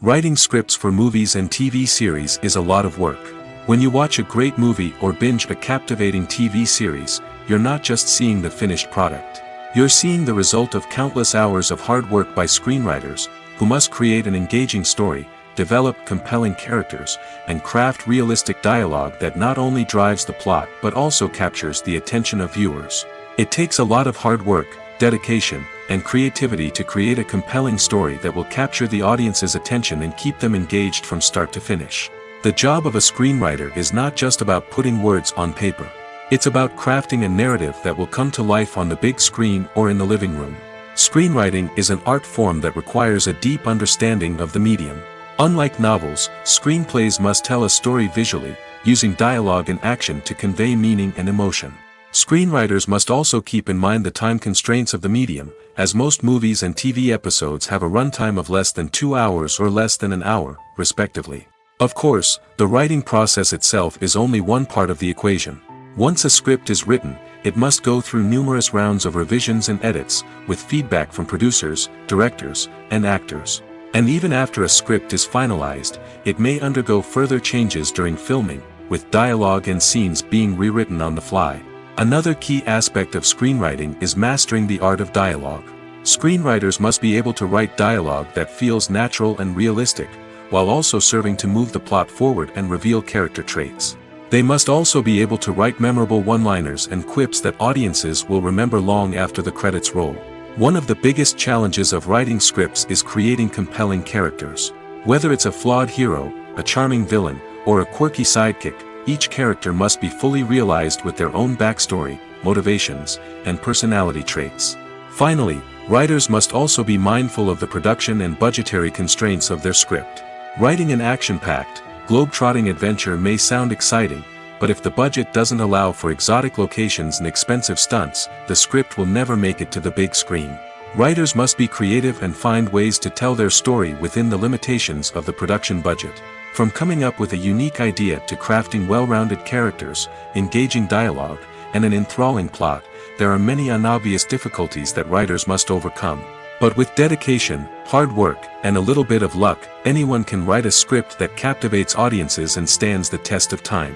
Writing scripts for movies and TV series is a lot of work. When you watch a great movie or binge a captivating TV series, you're not just seeing the finished product. You're seeing the result of countless hours of hard work by screenwriters, who must create an engaging story, develop compelling characters, and craft realistic dialogue that not only drives the plot but also captures the attention of viewers. It takes a lot of hard work, dedication, and creativity to create a compelling story that will capture the audience's attention and keep them engaged from start to finish. The job of a screenwriter is not just about putting words on paper. It's about crafting a narrative that will come to life on the big screen or in the living room. Screenwriting is an art form that requires a deep understanding of the medium. Unlike novels, screenplays must tell a story visually, using dialogue and action to convey meaning and emotion. Screenwriters must also keep in mind the time constraints of the medium, as most movies and TV episodes have a runtime of less than 2 hours or less than an hour, respectively. Of course, the writing process itself is only one part of the equation. Once a script is written, it must go through numerous rounds of revisions and edits, with feedback from producers, directors, and actors. And even after a script is finalized, it may undergo further changes during filming, with dialogue and scenes being rewritten on the fly. Another key aspect of screenwriting is mastering the art of dialogue. Screenwriters must be able to write dialogue that feels natural and realistic, while also serving to move the plot forward and reveal character traits. They must also be able to write memorable one-liners and quips that audiences will remember long after the credits roll. One of the biggest challenges of writing scripts is creating compelling characters. Whether it's a flawed hero, a charming villain, or a quirky sidekick, each character must be fully realized with their own backstory, motivations, and personality traits. Finally, writers must also be mindful of the production and budgetary constraints of their script. Writing an action-packed, globe-trotting adventure may sound exciting, but if the budget doesn't allow for exotic locations and expensive stunts, the script will never make it to the big screen. Writers must be creative and find ways to tell their story within the limitations of the production budget. From coming up with a unique idea to crafting well-rounded characters, engaging dialogue, and an enthralling plot, there are many unobvious difficulties that writers must overcome. But with dedication, hard work, and a little bit of luck, anyone can write a script that captivates audiences and stands the test of time.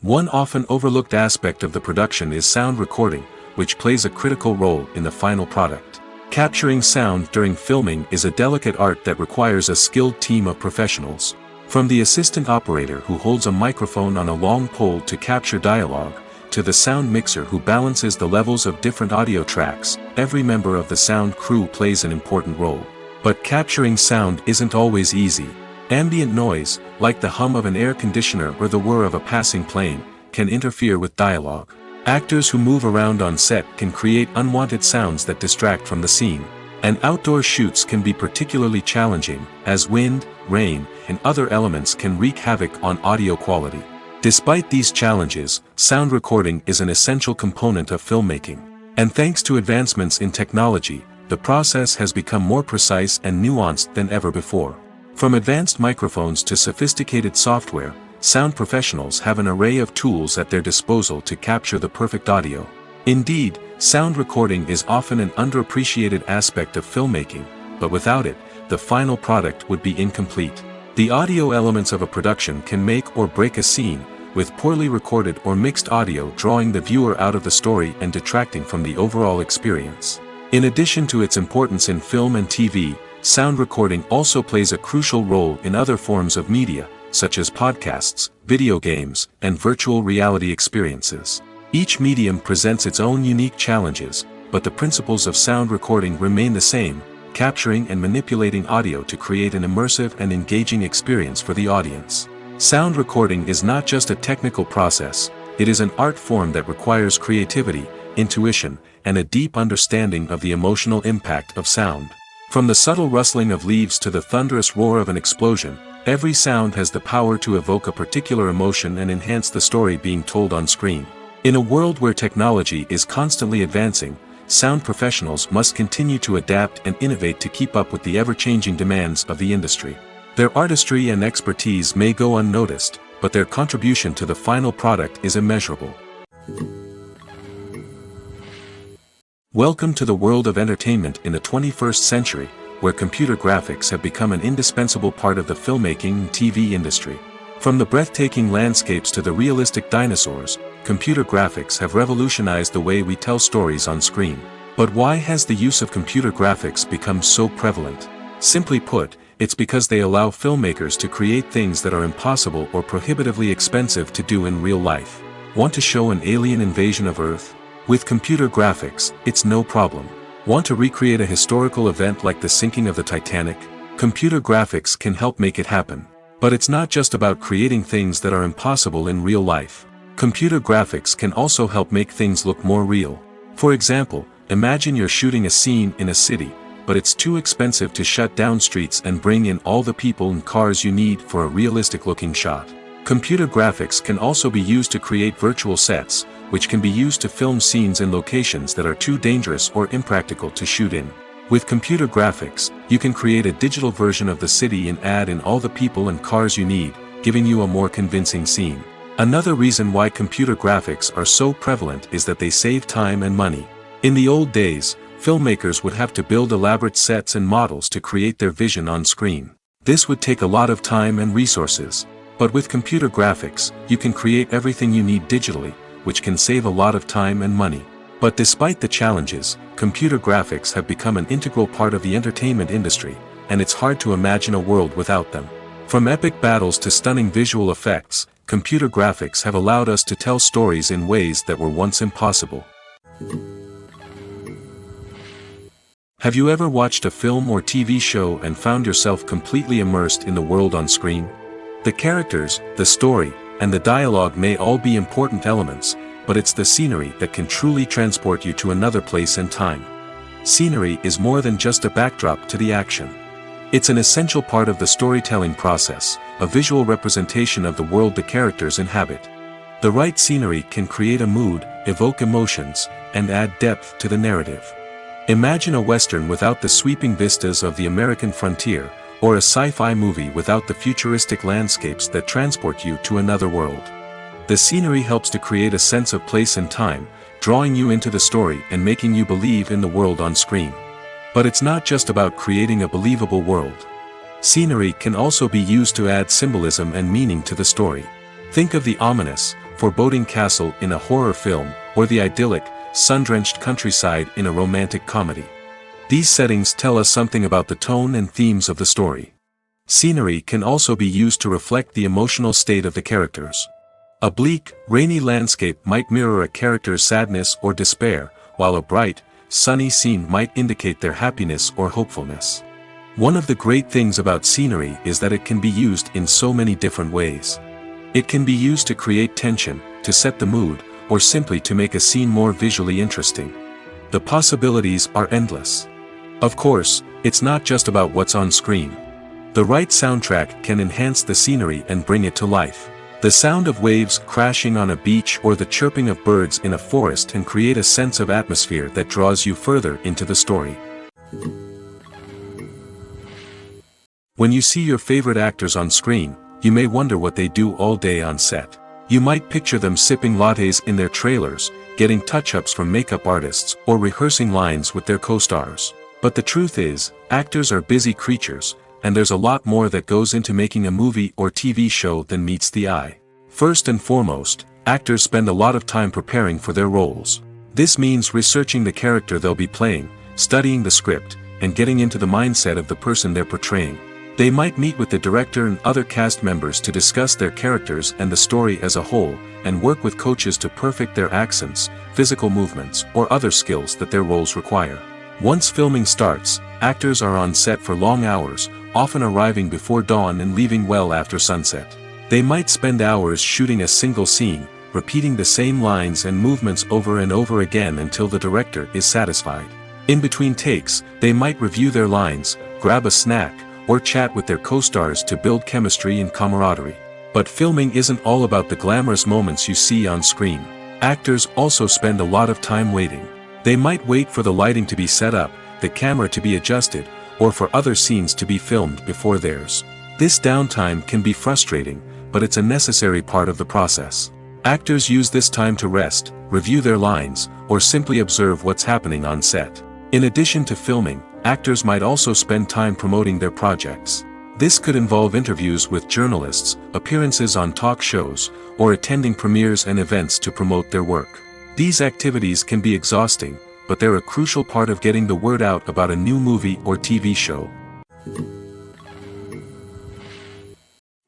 One often overlooked aspect of the production is sound recording, which plays a critical role in the final product. Capturing sound during filming is a delicate art that requires a skilled team of professionals. From the assistant operator who holds a microphone on a long pole to capture dialogue, to the sound mixer who balances the levels of different audio tracks, every member of the sound crew plays an important role. But capturing sound isn't always easy. Ambient noise, like the hum of an air conditioner or the whir of a passing plane, can interfere with dialogue. Actors who move around on set can create unwanted sounds that distract from the scene. And outdoor shoots can be particularly challenging, as wind, rain, and other elements can wreak havoc on audio quality. Despite these challenges, sound recording is an essential component of filmmaking. And thanks to advancements in technology, the process has become more precise and nuanced than ever before. From advanced microphones to sophisticated software, sound professionals have an array of tools at their disposal to capture the perfect audio. Indeed, sound recording is often an underappreciated aspect of filmmaking, but without it, the final product would be incomplete. The audio elements of a production can make or break a scene, with poorly recorded or mixed audio drawing the viewer out of the story and detracting from the overall experience. In addition to its importance in film and TV, sound recording also plays a crucial role in other forms of media, such as podcasts, video games, and virtual reality experiences. Each medium presents its own unique challenges, but the principles of sound recording remain the same: capturing and manipulating audio to create an immersive and engaging experience for the audience. Sound recording is not just a technical process, it is an art form that requires creativity, intuition, and a deep understanding of the emotional impact of sound. From the subtle rustling of leaves to the thunderous roar of an explosion, every sound has the power to evoke a particular emotion and enhance the story being told on screen. In a world where technology is constantly advancing, sound professionals must continue to adapt and innovate to keep up with the ever-changing demands of the industry. Their artistry and expertise may go unnoticed, but their contribution to the final product is immeasurable. Welcome to the world of entertainment in the 21st century, where computer graphics have become an indispensable part of the filmmaking and TV industry. From the breathtaking landscapes to the realistic dinosaurs, computer graphics have revolutionized the way we tell stories on screen. But why has the use of computer graphics become so prevalent? Simply put, it's because they allow filmmakers to create things that are impossible or prohibitively expensive to do in real life. Want to show an alien invasion of Earth? With computer graphics, it's no problem. Want to recreate a historical event like the sinking of the Titanic? Computer graphics can help make it happen. But it's not just about creating things that are impossible in real life. Computer graphics can also help make things look more real. For example, imagine you're shooting a scene in a city, but it's too expensive to shut down streets and bring in all the people and cars you need for a realistic-looking shot. Computer graphics can also be used to create virtual sets, which can be used to film scenes in locations that are too dangerous or impractical to shoot in. With computer graphics, you can create a digital version of the city and add in all the people and cars you need, giving you a more convincing scene. Another reason why computer graphics are so prevalent is that they save time and money. In the old days, filmmakers would have to build elaborate sets and models to create their vision on screen. This would take a lot of time and resources. But with computer graphics, you can create everything you need digitally, which can save a lot of time and money. But despite the challenges, computer graphics have become an integral part of the entertainment industry, and it's hard to imagine a world without them. From epic battles to stunning visual effects, computer graphics have allowed us to tell stories in ways that were once impossible. Have you ever watched a film or TV show and found yourself completely immersed in the world on screen? The characters, the story, and the dialogue may all be important elements, but it's the scenery that can truly transport you to another place and time. Scenery is more than just a backdrop to the action. It's an essential part of the storytelling process, a visual representation of the world the characters inhabit. The right scenery can create a mood, evoke emotions, and add depth to the narrative. Imagine a Western without the sweeping vistas of the American frontier, or a sci-fi movie without the futuristic landscapes that transport you to another world. The scenery helps to create a sense of place and time, drawing you into the story and making you believe in the world on screen. But it's not just about creating a believable world. Scenery can also be used to add symbolism and meaning to the story. Think of the ominous, foreboding castle in a horror film, or the idyllic, sun-drenched countryside in a romantic comedy. These settings tell us something about the tone and themes of the story. Scenery can also be used to reflect the emotional state of the characters. A bleak, rainy landscape might mirror a character's sadness or despair, while a bright, sunny scene might indicate their happiness or hopefulness. One of the great things about scenery is that it can be used in so many different ways. It can be used to create tension, to set the mood, or simply to make a scene more visually interesting. The possibilities are endless. Of course, it's not just about what's on screen. The right soundtrack can enhance the scenery and bring it to life. The sound of waves crashing on a beach or the chirping of birds in a forest can create a sense of atmosphere that draws you further into the story. When you see your favorite actors on screen, you may wonder what they do all day on set. You might picture them sipping lattes in their trailers, getting touch-ups from makeup artists, or rehearsing lines with their co-stars. But the truth is, actors are busy creatures, and there's a lot more that goes into making a movie or TV show than meets the eye. First and foremost, actors spend a lot of time preparing for their roles. This means researching the character they'll be playing, studying the script, and getting into the mindset of the person they're portraying. They might meet with the director and other cast members to discuss their characters and the story as a whole, and work with coaches to perfect their accents, physical movements, or other skills that their roles require. Once filming starts, actors are on set for long hours, often arriving before dawn and leaving well after sunset. They might spend hours shooting a single scene, repeating the same lines and movements over and over again until the director is satisfied. In between takes, they might review their lines, grab a snack, or chat with their co-stars to build chemistry and camaraderie. But filming isn't all about the glamorous moments you see on screen. Actors also spend a lot of time waiting. They might wait for the lighting to be set up, the camera to be adjusted, or for other scenes to be filmed before theirs. This downtime can be frustrating, but it's a necessary part of the process. Actors use this time to rest, review their lines, or simply observe what's happening on set. In addition to filming, actors might also spend time promoting their projects. This could involve interviews with journalists, appearances on talk shows, or attending premieres and events to promote their work. These activities can be exhausting, but they're a crucial part of getting the word out about a new movie or TV show.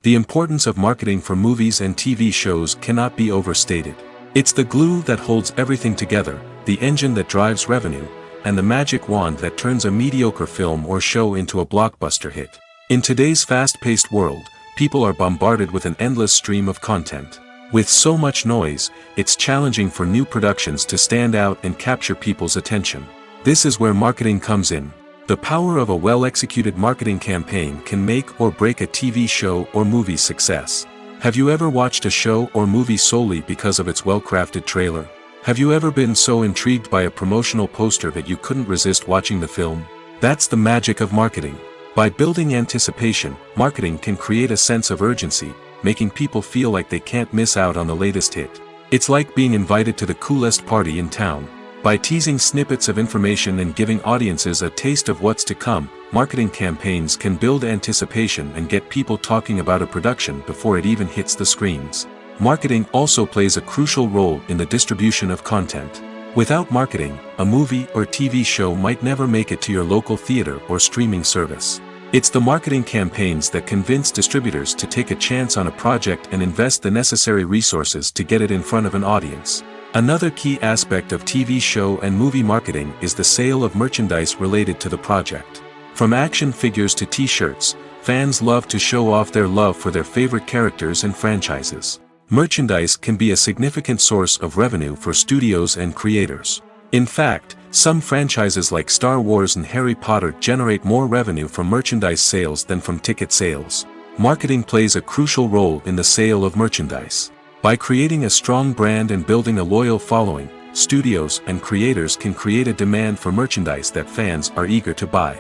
The importance of marketing for movies and TV shows cannot be overstated. It's the glue that holds everything together, the engine that drives revenue, and the magic wand that turns a mediocre film or show into a blockbuster hit. In today's fast-paced world, people are bombarded with an endless stream of content. With so much noise, it's challenging for new productions to stand out and capture people's attention. This is where marketing comes in. The power of a well-executed marketing campaign can make or break a TV show or movie's success. Have you ever watched a show or movie solely because of its well-crafted trailer? Have you ever been so intrigued by a promotional poster that you couldn't resist watching the film? That's the magic of marketing. By building anticipation, marketing can create a sense of urgency, making people feel like they can't miss out on the latest hit. It's like being invited to the coolest party in town. By teasing snippets of information and giving audiences a taste of what's to come, marketing campaigns can build anticipation and get people talking about a production before it even hits the screens. Marketing also plays a crucial role in the distribution of content. Without marketing, a movie or TV show might never make it to your local theater or streaming service. It's the marketing campaigns that convince distributors to take a chance on a project and invest the necessary resources to get it in front of an audience. Another key aspect of TV show and movie marketing is the sale of merchandise related to the project. From action figures to t-shirts, fans love to show off their love for their favorite characters and franchises. Merchandise can be a significant source of revenue for studios and creators. In fact, some franchises like Star Wars and Harry Potter generate more revenue from merchandise sales than from ticket sales. Marketing plays a crucial role in the sale of merchandise. By creating a strong brand and building a loyal following, studios and creators can create a demand for merchandise that fans are eager to buy.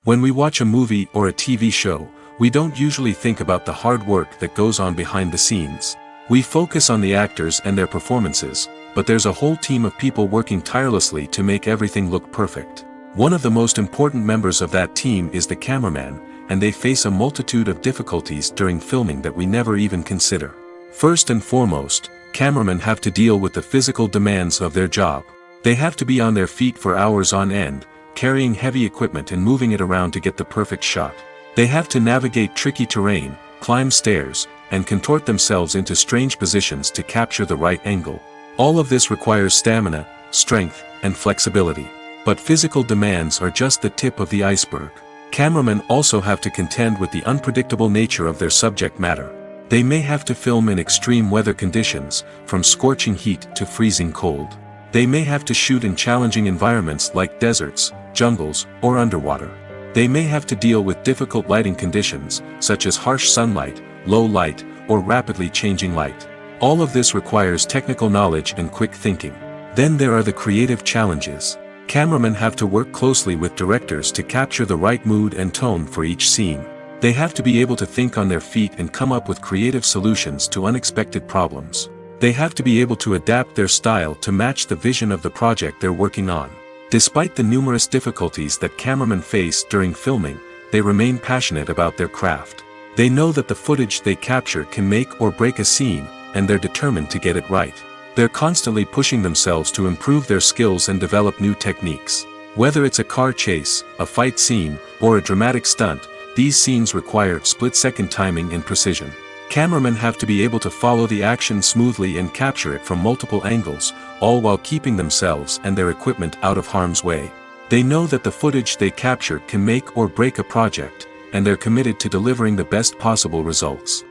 When we watch a movie or a TV show, we don't usually think about the hard work that goes on behind the scenes. We focus on the actors and their performances, but there's a whole team of people working tirelessly to make everything look perfect. One of the most important members of that team is the cameraman, and they face a multitude of difficulties during filming that we never even consider. First and foremost, cameramen have to deal with the physical demands of their job. They have to be on their feet for hours on end, carrying heavy equipment and moving it around to get the perfect shot. They have to navigate tricky terrain, climb stairs, and contort themselves into strange positions to capture the right angle. All of this requires stamina, strength, and flexibility. But physical demands are just the tip of the iceberg. Cameramen also have to contend with the unpredictable nature of their subject matter. They may have to film in extreme weather conditions, from scorching heat to freezing cold. They may have to shoot in challenging environments like deserts, jungles, or underwater. They may have to deal with difficult lighting conditions, such as harsh sunlight, low light, or rapidly changing light. All of this requires technical knowledge and quick thinking. Then there are the creative challenges. Cameramen have to work closely with directors to capture the right mood and tone for each scene. They have to be able to think on their feet and come up with creative solutions to unexpected problems. They have to be able to adapt their style to match the vision of the project they're working on. Despite the numerous difficulties that cameramen face during filming, they remain passionate about their craft. They know that the footage they capture can make or break a scene, and they're determined to get it right. They're constantly pushing themselves to improve their skills and develop new techniques. Whether it's a car chase, a fight scene, or a dramatic stunt, these scenes require split-second timing and precision. Cameramen have to be able to follow the action smoothly and capture it from multiple angles, all while keeping themselves and their equipment out of harm's way. They know that the footage they capture can make or break a project, and they're committed to delivering the best possible results.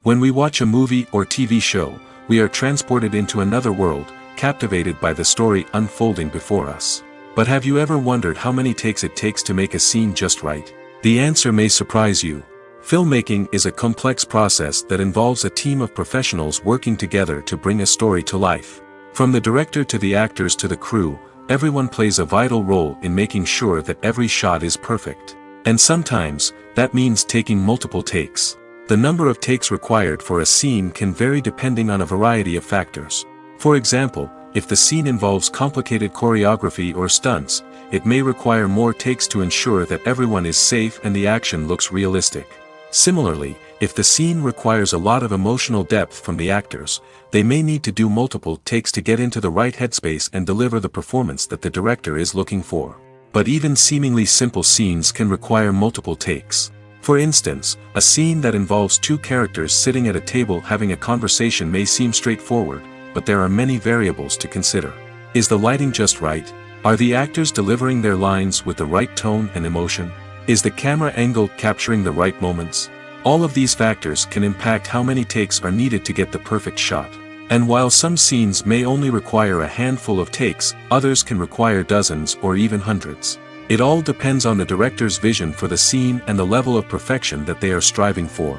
When we watch a movie or TV show, we are transported into another world, captivated by the story unfolding before us. But have you ever wondered how many takes it takes to make a scene just right? The answer may surprise you. Filmmaking is a complex process that involves a team of professionals working together to bring a story to life. From the director to the actors to the crew, everyone plays a vital role in making sure that every shot is perfect. And sometimes, that means taking multiple takes. The number of takes required for a scene can vary depending on a variety of factors. For example, if the scene involves complicated choreography or stunts, it may require more takes to ensure that everyone is safe and the action looks realistic. Similarly, if the scene requires a lot of emotional depth from the actors, they may need to do multiple takes to get into the right headspace and deliver the performance that the director is looking for. But even seemingly simple scenes can require multiple takes. For instance, a scene that involves two characters sitting at a table having a conversation may seem straightforward, but there are many variables to consider. Is the lighting just right? Are the actors delivering their lines with the right tone and emotion? Is the camera angle capturing the right moments? All of these factors can impact how many takes are needed to get the perfect shot. And while some scenes may only require a handful of takes, others can require dozens or even hundreds. It all depends on the director's vision for the scene and the level of perfection that they are striving for.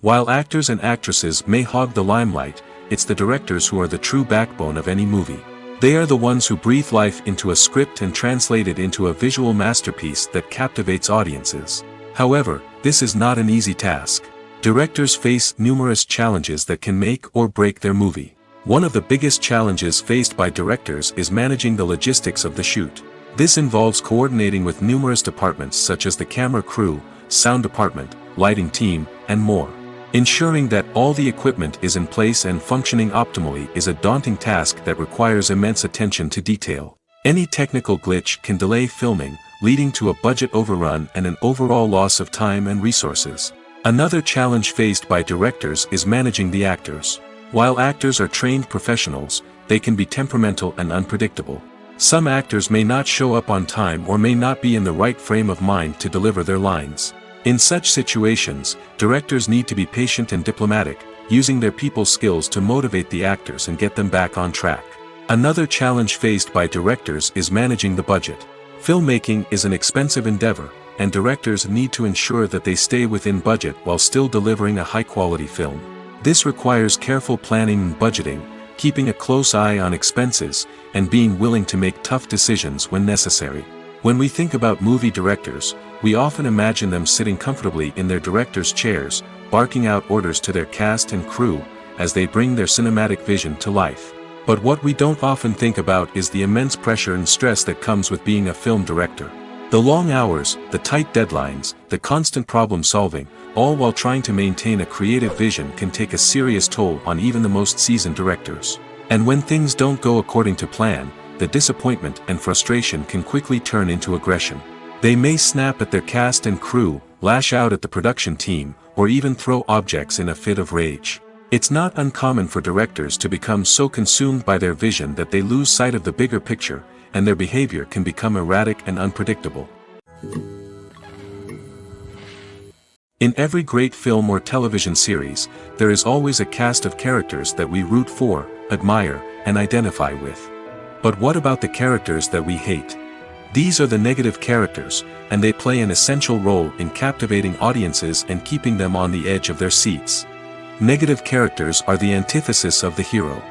While actors and actresses may hog the limelight, it's the directors who are the true backbone of any movie. They are the ones who breathe life into a script and translate it into a visual masterpiece that captivates audiences. However, this is not an easy task. Directors face numerous challenges that can make or break their movie. One of the biggest challenges faced by directors is managing the logistics of the shoot. This involves coordinating with numerous departments such as the camera crew, sound department, lighting team, and more. Ensuring that all the equipment is in place and functioning optimally is a daunting task that requires immense attention to detail. Any technical glitch can delay filming, leading to a budget overrun and an overall loss of time and resources. Another challenge faced by directors is managing the actors. While actors are trained professionals, they can be temperamental and unpredictable. Some actors may not show up on time or may not be in the right frame of mind to deliver their lines. In such situations, directors need to be patient and diplomatic, using their people skills to motivate the actors and get them back on track. Another challenge faced by directors is managing the budget. Filmmaking is an expensive endeavor, and directors need to ensure that they stay within budget while still delivering a high-quality film. This requires careful planning and budgeting, keeping a close eye on expenses, and being willing to make tough decisions when necessary. When we think about movie directors, we often imagine them sitting comfortably in their director's chairs, barking out orders to their cast and crew, as they bring their cinematic vision to life. But what we don't often think about is the immense pressure and stress that comes with being a film director. The long hours, the tight deadlines, the constant problem solving, all while trying to maintain a creative vision can take a serious toll on even the most seasoned directors. And when things don't go according to plan, the disappointment and frustration can quickly turn into aggression. They may snap at their cast and crew, lash out at the production team, or even throw objects in a fit of rage. It's not uncommon for directors to become so consumed by their vision that they lose sight of the bigger picture, and their behavior can become erratic and unpredictable. In every great film or television series, there is always a cast of characters that we root for, admire, and identify with. But what about the characters that we hate? These are the negative characters, and they play an essential role in captivating audiences and keeping them on the edge of their seats. Negative characters are the antithesis of the hero.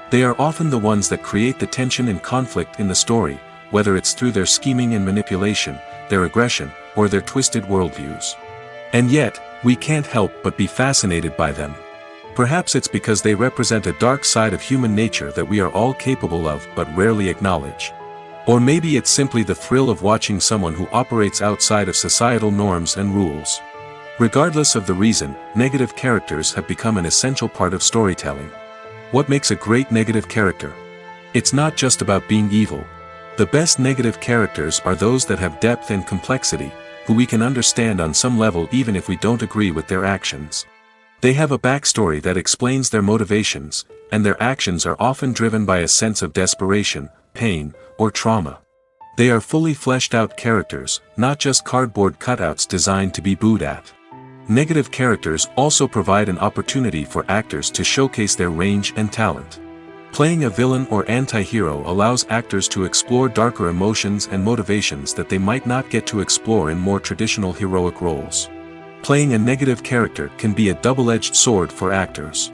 They are often the ones that create the tension and conflict in the story, whether it's through their scheming and manipulation, their aggression, or their twisted worldviews. And yet, we can't help but be fascinated by them. Perhaps it's because they represent a dark side of human nature that we are all capable of but rarely acknowledge. Or maybe it's simply the thrill of watching someone who operates outside of societal norms and rules. Regardless of the reason, negative characters have become an essential part of storytelling. What makes a great negative character? It's not just about being evil. The best negative characters are those that have depth and complexity, who we can understand on some level even if we don't agree with their actions. They have a backstory that explains their motivations, and their actions are often driven by a sense of desperation, pain, or trauma. They are fully fleshed out characters, not just cardboard cutouts designed to be booed at. Negative characters also provide an opportunity for actors to showcase their range and talent. Playing a villain or anti-hero allows actors to explore darker emotions and motivations that they might not get to explore in more traditional heroic roles. Playing a negative character can be a double-edged sword for actors.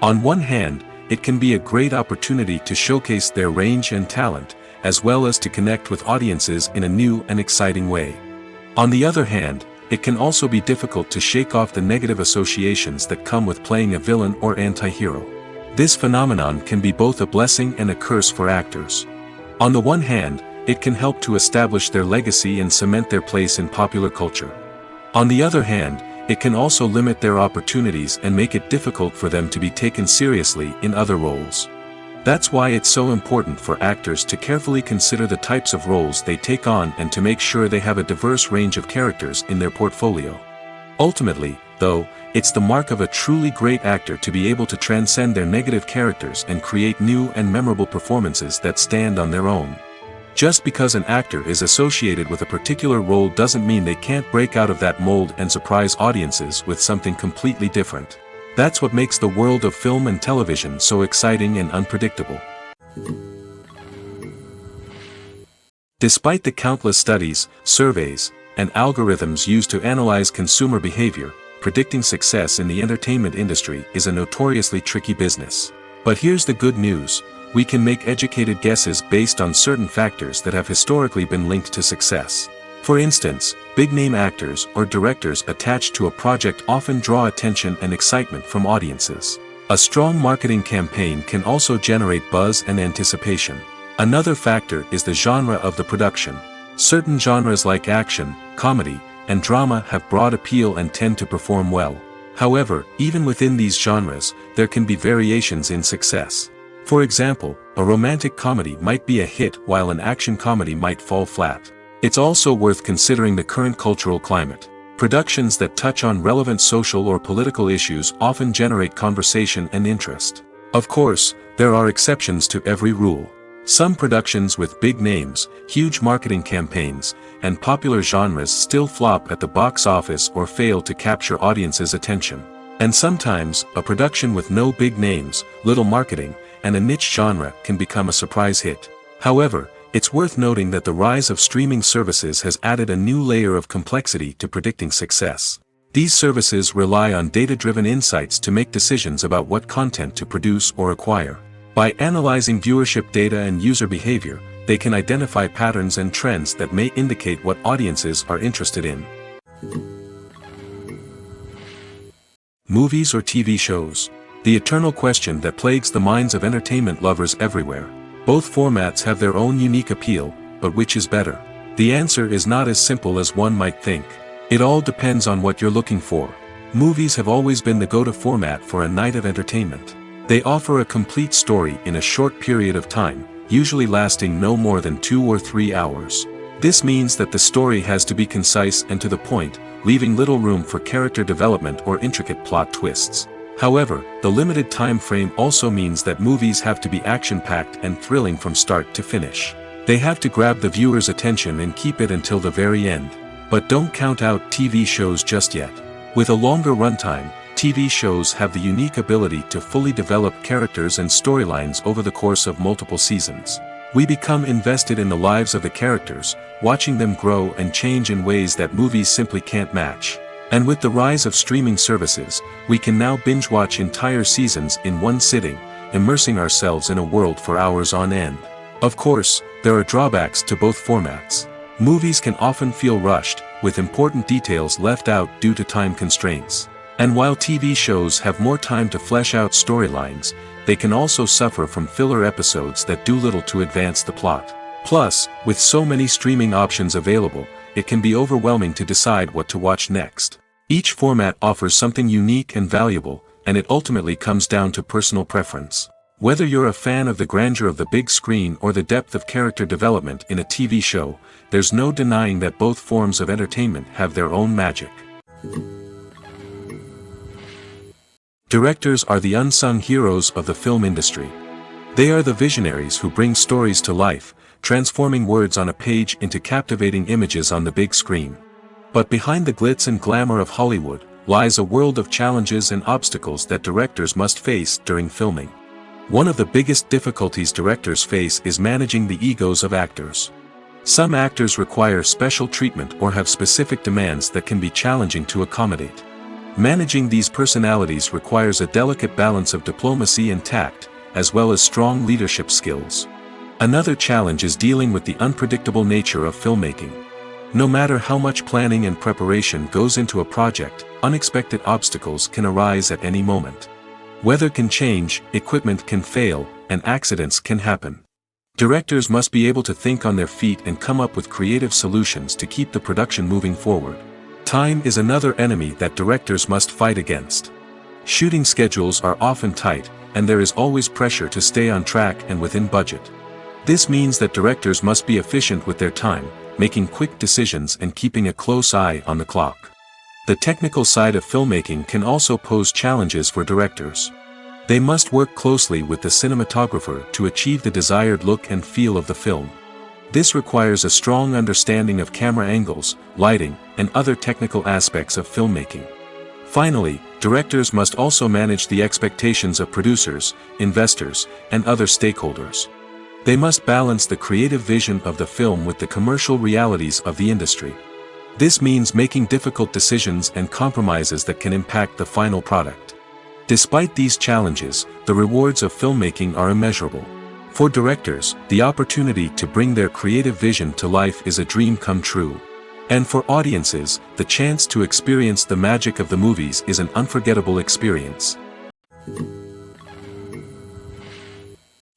On one hand, it can be a great opportunity to showcase their range and talent, as well as to connect with audiences in a new and exciting way. On the other hand, it can also be difficult to shake off the negative associations that come with playing a villain or anti-hero. This phenomenon can be both a blessing and a curse for actors. On the one hand, it can help to establish their legacy and cement their place in popular culture. On the other hand, it can also limit their opportunities and make it difficult for them to be taken seriously in other roles. That's why it's so important for actors to carefully consider the types of roles they take on and to make sure they have a diverse range of characters in their portfolio. Ultimately, though, it's the mark of a truly great actor to be able to transcend their negative characters and create new and memorable performances that stand on their own. Just because an actor is associated with a particular role doesn't mean they can't break out of that mold and surprise audiences with something completely different. That's what makes the world of film and television so exciting and unpredictable. Despite the countless studies, surveys, and algorithms used to analyze consumer behavior, predicting success in the entertainment industry is a notoriously tricky business. But here's the good news. We can make educated guesses based on certain factors that have historically been linked to success. For instance, big-name actors or directors attached to a project often draw attention and excitement from audiences. A strong marketing campaign can also generate buzz and anticipation. Another factor is the genre of the production. Certain genres like action, comedy, and drama have broad appeal and tend to perform well. However, even within these genres, there can be variations in success. For example, a romantic comedy might be a hit while an action comedy might fall flat. It's also worth considering the current cultural climate. Productions that touch on relevant social or political issues often generate conversation and interest. Of course, there are exceptions to every rule. Some productions with big names, huge marketing campaigns, and popular genres still flop at the box office or fail to capture audiences' attention. And sometimes, a production with no big names, little marketing, and a niche genre can become a surprise hit. However, it's worth noting that the rise of streaming services has added a new layer of complexity to predicting success. These services rely on data-driven insights to make decisions about what content to produce or acquire. By analyzing viewership data and user behavior, they can identify patterns and trends that may indicate what audiences are interested in. Movies or TV shows? The eternal question that plagues the minds of entertainment lovers everywhere. Both formats have their own unique appeal, but which is better? The answer is not as simple as one might think. It all depends on what you're looking for. Movies have always been the go-to format for a night of entertainment. They offer a complete story in a short period of time, usually lasting no more than 2 or 3 hours. This means that the story has to be concise and to the point, leaving little room for character development or intricate plot twists. However, the limited time frame also means that movies have to be action-packed and thrilling from start to finish. They have to grab the viewer's attention and keep it until the very end. But don't count out TV shows just yet. With a longer runtime, TV shows have the unique ability to fully develop characters and storylines over the course of multiple seasons. We become invested in the lives of the characters, watching them grow and change in ways that movies simply can't match. And with the rise of streaming services, we can now binge-watch entire seasons in one sitting, immersing ourselves in a world for hours on end. Of course, there are drawbacks to both formats. Movies can often feel rushed, with important details left out due to time constraints. And while TV shows have more time to flesh out storylines, they can also suffer from filler episodes that do little to advance the plot. Plus, with so many streaming options available, it can be overwhelming to decide what to watch next. Each format offers something unique and valuable, and it ultimately comes down to personal preference. Whether you're a fan of the grandeur of the big screen or the depth of character development in a TV show, there's no denying that both forms of entertainment have their own magic. Directors are the unsung heroes of the film industry. They are the visionaries who bring stories to life, transforming words on a page into captivating images on the big screen. But behind the glitz and glamour of Hollywood, lies a world of challenges and obstacles that directors must face during filming. One of the biggest difficulties directors face is managing the egos of actors. Some actors require special treatment or have specific demands that can be challenging to accommodate. Managing these personalities requires a delicate balance of diplomacy and tact, as well as strong leadership skills. Another challenge is dealing with the unpredictable nature of filmmaking. No matter how much planning and preparation goes into a project, unexpected obstacles can arise at any moment. Weather can change, equipment can fail, and accidents can happen. Directors must be able to think on their feet and come up with creative solutions to keep the production moving forward. Time is another enemy that directors must fight against. Shooting schedules are often tight, and there is always pressure to stay on track and within budget. This means that directors must be efficient with their time, making quick decisions and keeping a close eye on the clock. The technical side of filmmaking can also pose challenges for directors. They must work closely with the cinematographer to achieve the desired look and feel of the film. This requires a strong understanding of camera angles, lighting, and other technical aspects of filmmaking. Finally, directors must also manage the expectations of producers, investors, and other stakeholders. They must balance the creative vision of the film with the commercial realities of the industry. This means making difficult decisions and compromises that can impact the final product. Despite these challenges, the rewards of filmmaking are immeasurable. For directors, the opportunity to bring their creative vision to life is a dream come true. And for audiences, the chance to experience the magic of the movies is an unforgettable experience.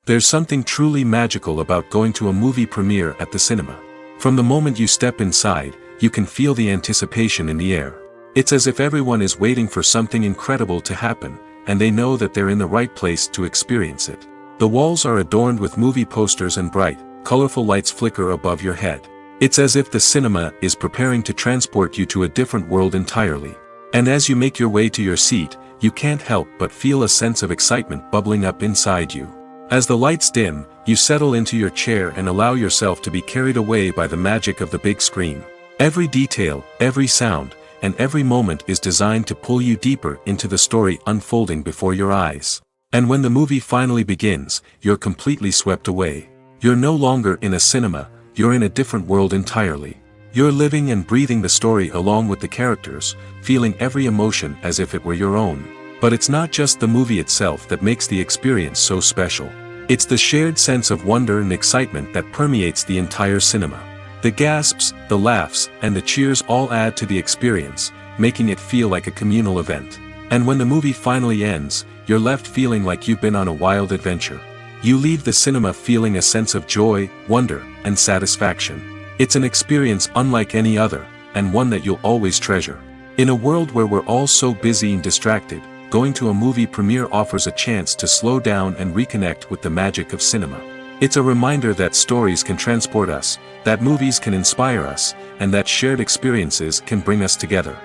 There's something truly magical about going to a movie premiere at the cinema. From the moment you step inside, you can feel the anticipation in the air. It's as if everyone is waiting for something incredible to happen, and they know that they're in the right place to experience it. The walls are adorned with movie posters and bright, colorful lights flicker above your head. It's as if the cinema is preparing to transport you to a different world entirely. And as you make your way to your seat, you can't help but feel a sense of excitement bubbling up inside you. As the lights dim, you settle into your chair and allow yourself to be carried away by the magic of the big screen. Every detail, every sound, and every moment is designed to pull you deeper into the story unfolding before your eyes. And when the movie finally begins, you're completely swept away. You're no longer in a cinema, you're in a different world entirely. You're living and breathing the story along with the characters, feeling every emotion as if it were your own. But it's not just the movie itself that makes the experience so special. It's the shared sense of wonder and excitement that permeates the entire cinema. The gasps, the laughs, and the cheers all add to the experience, making it feel like a communal event. And when the movie finally ends, you're left feeling like you've been on a wild adventure. You leave the cinema feeling a sense of joy, wonder, and satisfaction. It's an experience unlike any other, and one that you'll always treasure. In a world where we're all so busy and distracted, going to a movie premiere offers a chance to slow down and reconnect with the magic of cinema. It's a reminder that stories can transport us, that movies can inspire us, and that shared experiences can bring us together.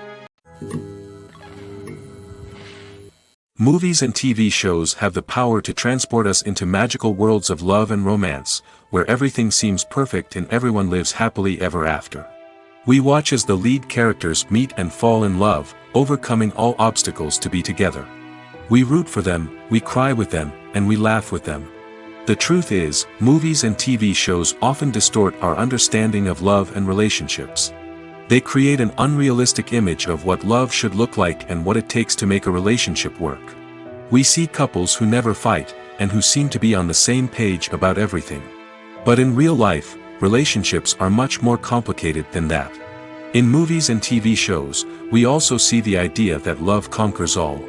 Movies and TV shows have the power to transport us into magical worlds of love and romance, where everything seems perfect and everyone lives happily ever after. We watch as the lead characters meet and fall in love, overcoming all obstacles to be together. We root for them, we cry with them, and we laugh with them. The truth is, movies and TV shows often distort our understanding of love and relationships. They create an unrealistic image of what love should look like and what it takes to make a relationship work. We see couples who never fight, and who seem to be on the same page about everything. But in real life, relationships are much more complicated than that. In movies and TV shows, we also see the idea that love conquers all.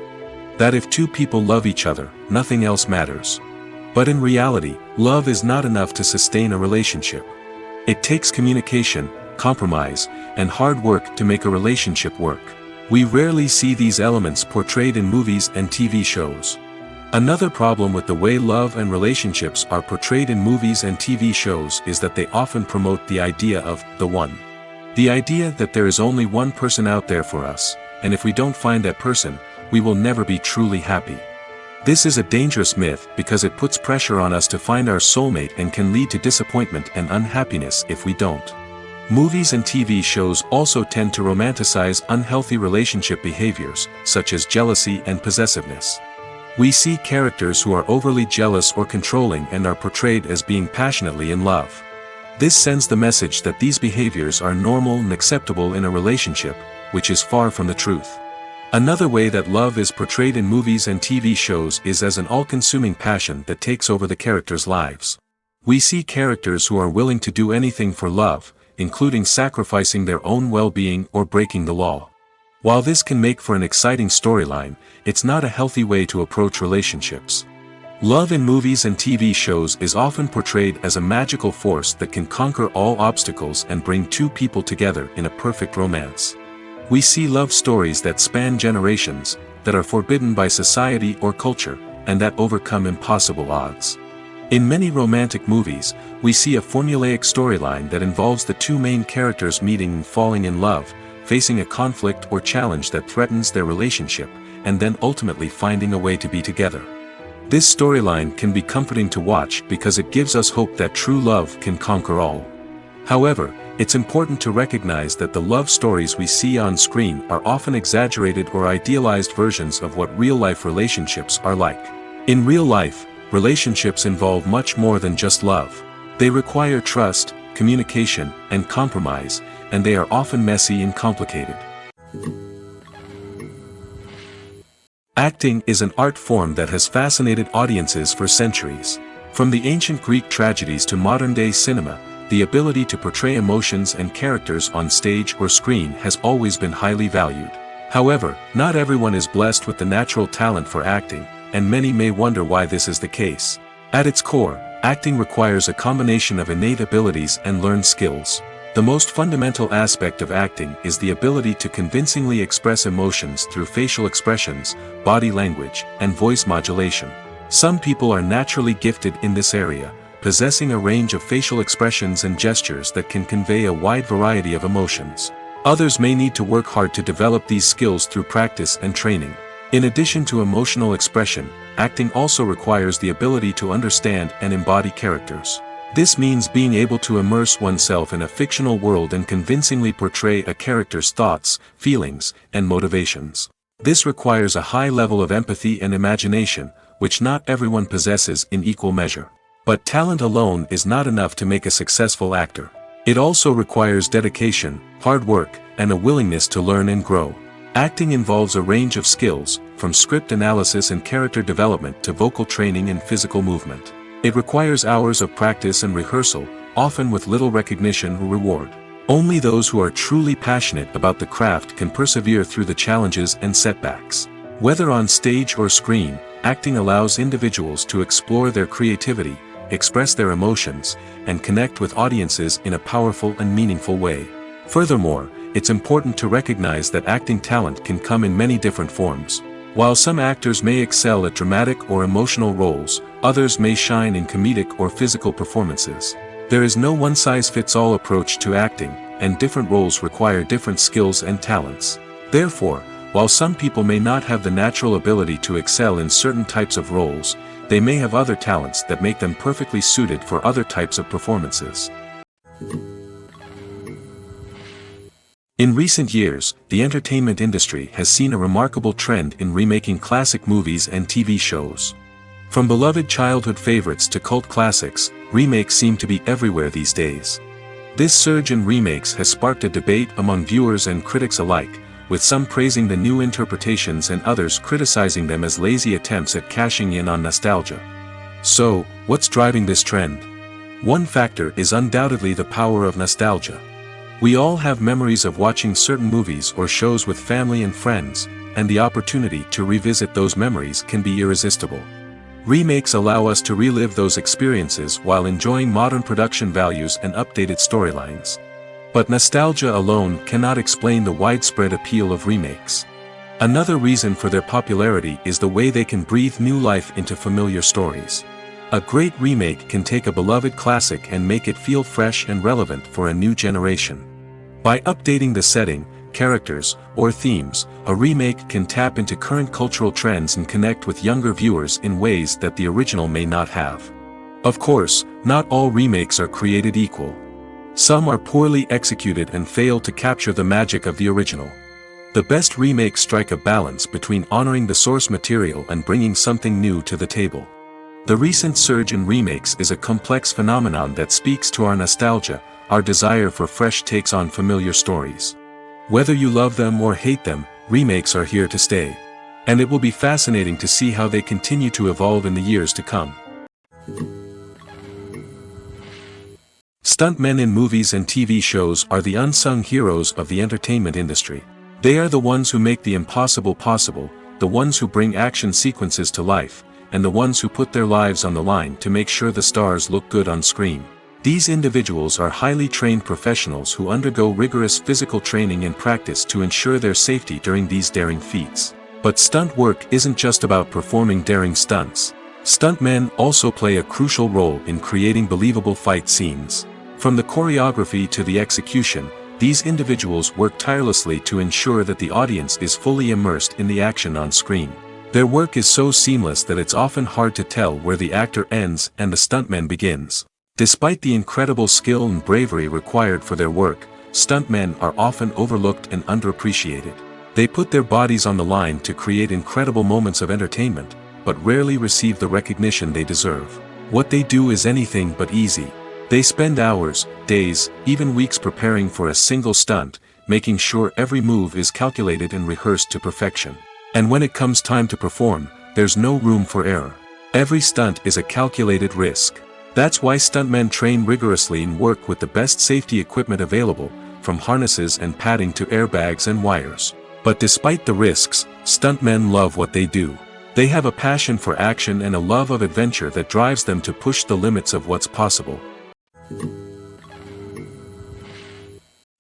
That if two people love each other, nothing else matters. But in reality, love is not enough to sustain a relationship. It takes communication, compromise, and hard work to make a relationship work. We rarely see these elements portrayed in movies and TV shows. Another problem with the way love and relationships are portrayed in movies and TV shows is that they often promote the idea of the one. The idea that there is only one person out there for us, and if we don't find that person, we will never be truly happy. This is a dangerous myth because it puts pressure on us to find our soulmate and can lead to disappointment and unhappiness if we don't. Movies and TV shows also tend to romanticize unhealthy relationship behaviors, such as jealousy and possessiveness. We see characters who are overly jealous or controlling and are portrayed as being passionately in love. This sends the message that these behaviors are normal and acceptable in a relationship, which is far from the truth. Another way that love is portrayed in movies and TV shows is as an all-consuming passion that takes over the characters' lives. We see characters who are willing to do anything for love, including sacrificing their own well-being or breaking the law. While this can make for an exciting storyline, it's not a healthy way to approach relationships. Love in movies and TV shows is often portrayed as a magical force that can conquer all obstacles and bring two people together in a perfect romance. We see love stories that span generations, that are forbidden by society or culture, and that overcome impossible odds. In many romantic movies, we see a formulaic storyline that involves the two main characters meeting and falling in love, facing a conflict or challenge that threatens their relationship, and then ultimately finding a way to be together. This storyline can be comforting to watch because it gives us hope that true love can conquer all. However, it's important to recognize that the love stories we see on screen are often exaggerated or idealized versions of what real-life relationships are like. In real life, relationships involve much more than just love. They require trust, communication, and compromise, and they are often messy and complicated. Acting is an art form that has fascinated audiences for centuries. From the ancient Greek tragedies to modern-day cinema, the ability to portray emotions and characters on stage or screen has always been highly valued. However, not everyone is blessed with the natural talent for acting, and many may wonder why this is the case. At its core, acting requires a combination of innate abilities and learned skills. The most fundamental aspect of acting is the ability to convincingly express emotions through facial expressions, body language, and voice modulation. Some people are naturally gifted in this area, possessing a range of facial expressions and gestures that can convey a wide variety of emotions. Others may need to work hard to develop these skills through practice and training. In addition to emotional expression, acting also requires the ability to understand and embody characters. This means being able to immerse oneself in a fictional world and convincingly portray a character's thoughts, feelings, and motivations. This requires a high level of empathy and imagination, which not everyone possesses in equal measure. But talent alone is not enough to make a successful actor. It also requires dedication, hard work, and a willingness to learn and grow. Acting involves a range of skills, from script analysis and character development to vocal training and physical movement. It requires hours of practice and rehearsal, often with little recognition or reward. Only those who are truly passionate about the craft can persevere through the challenges and setbacks. Whether on stage or screen, acting allows individuals to explore their creativity, express their emotions, and connect with audiences in a powerful and meaningful way. Furthermore, it's important to recognize that acting talent can come in many different forms. While some actors may excel at dramatic or emotional roles, others may shine in comedic or physical performances. There is no one-size-fits-all approach to acting, and different roles require different skills and talents. Therefore, while some people may not have the natural ability to excel in certain types of roles, they may have other talents that make them perfectly suited for other types of performances. In recent years, the entertainment industry has seen a remarkable trend in remaking classic movies and TV shows. From beloved childhood favorites to cult classics, remakes seem to be everywhere these days. This surge in remakes has sparked a debate among viewers and critics alike, with some praising the new interpretations and others criticizing them as lazy attempts at cashing in on nostalgia. So, what's driving this trend? One factor is undoubtedly the power of nostalgia. We all have memories of watching certain movies or shows with family and friends, and the opportunity to revisit those memories can be irresistible. Remakes allow us to relive those experiences while enjoying modern production values and updated storylines. But nostalgia alone cannot explain the widespread appeal of remakes. Another reason for their popularity is the way they can breathe new life into familiar stories. A great remake can take a beloved classic and make it feel fresh and relevant for a new generation. By updating the setting, characters, or themes, a remake can tap into current cultural trends and connect with younger viewers in ways that the original may not have. Of course, not all remakes are created equal. Some are poorly executed and fail to capture the magic of the original. The best remakes strike a balance between honoring the source material and bringing something new to the table. The recent surge in remakes is a complex phenomenon that speaks to our nostalgia, our desire for fresh takes on familiar stories. Whether you love them or hate them, remakes are here to stay. And it will be fascinating to see how they continue to evolve in the years to come. Stuntmen in movies and TV shows are the unsung heroes of the entertainment industry. They are the ones who make the impossible possible, the ones who bring action sequences to life, and the ones who put their lives on the line to make sure the stars look good on screen. These individuals are highly trained professionals who undergo rigorous physical training and practice to ensure their safety during these daring feats. But stunt work isn't just about performing daring stunts. Stuntmen also play a crucial role in creating believable fight scenes. From the choreography to the execution, these individuals work tirelessly to ensure that the audience is fully immersed in the action on screen. Their work is so seamless that it's often hard to tell where the actor ends and the stuntman begins. Despite the incredible skill and bravery required for their work, stuntmen are often overlooked and underappreciated. They put their bodies on the line to create incredible moments of entertainment, but rarely receive the recognition they deserve. What they do is anything but easy. They spend hours, days, even weeks preparing for a single stunt, making sure every move is calculated and rehearsed to perfection. And when it comes time to perform, there's no room for error. Every stunt is a calculated risk. That's why stuntmen train rigorously and work with the best safety equipment available, from harnesses and padding to airbags and wires. But despite the risks, stuntmen love what they do. They have a passion for action and a love of adventure that drives them to push the limits of what's possible.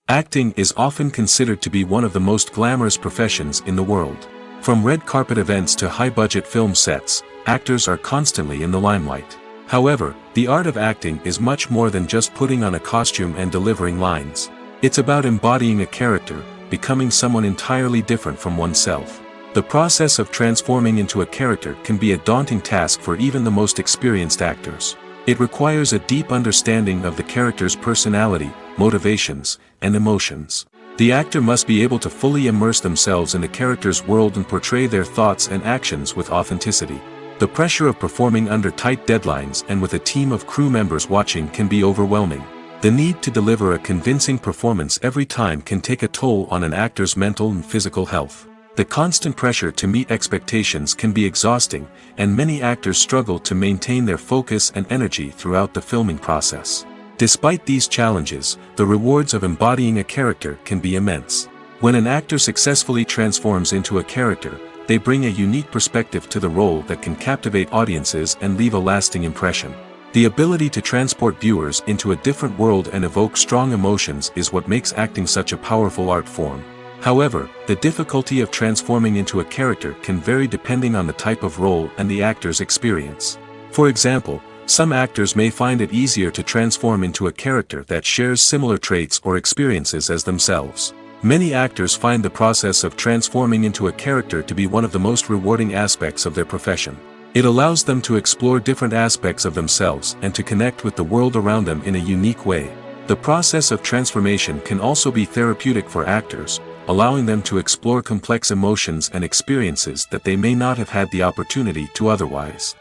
Acting is often considered to be one of the most glamorous professions in the world. From red carpet events to high-budget film sets, actors are constantly in the limelight. However, the art of acting is much more than just putting on a costume and delivering lines. It's about embodying a character, becoming someone entirely different from oneself. The process of transforming into a character can be a daunting task for even the most experienced actors. It requires a deep understanding of the character's personality, motivations, and emotions. The actor must be able to fully immerse themselves in the character's world and portray their thoughts and actions with authenticity. The pressure of performing under tight deadlines and with a team of crew members watching can be overwhelming. The need to deliver a convincing performance every time can take a toll on an actor's mental and physical health. The constant pressure to meet expectations can be exhausting, and many actors struggle to maintain their focus and energy throughout the filming process. Despite these challenges, the rewards of embodying a character can be immense. When an actor successfully transforms into a character, they bring a unique perspective to the role that can captivate audiences and leave a lasting impression. The ability to transport viewers into a different world and evoke strong emotions is what makes acting such a powerful art form. However, the difficulty of transforming into a character can vary depending on the type of role and the actor's experience. For example, some actors may find it easier to transform into a character that shares similar traits or experiences as themselves. Many actors find the process of transforming into a character to be one of the most rewarding aspects of their profession. It allows them to explore different aspects of themselves and to connect with the world around them in a unique way. The process of transformation can also be therapeutic for actors, allowing them to explore complex emotions and experiences that they may not have had the opportunity to otherwise.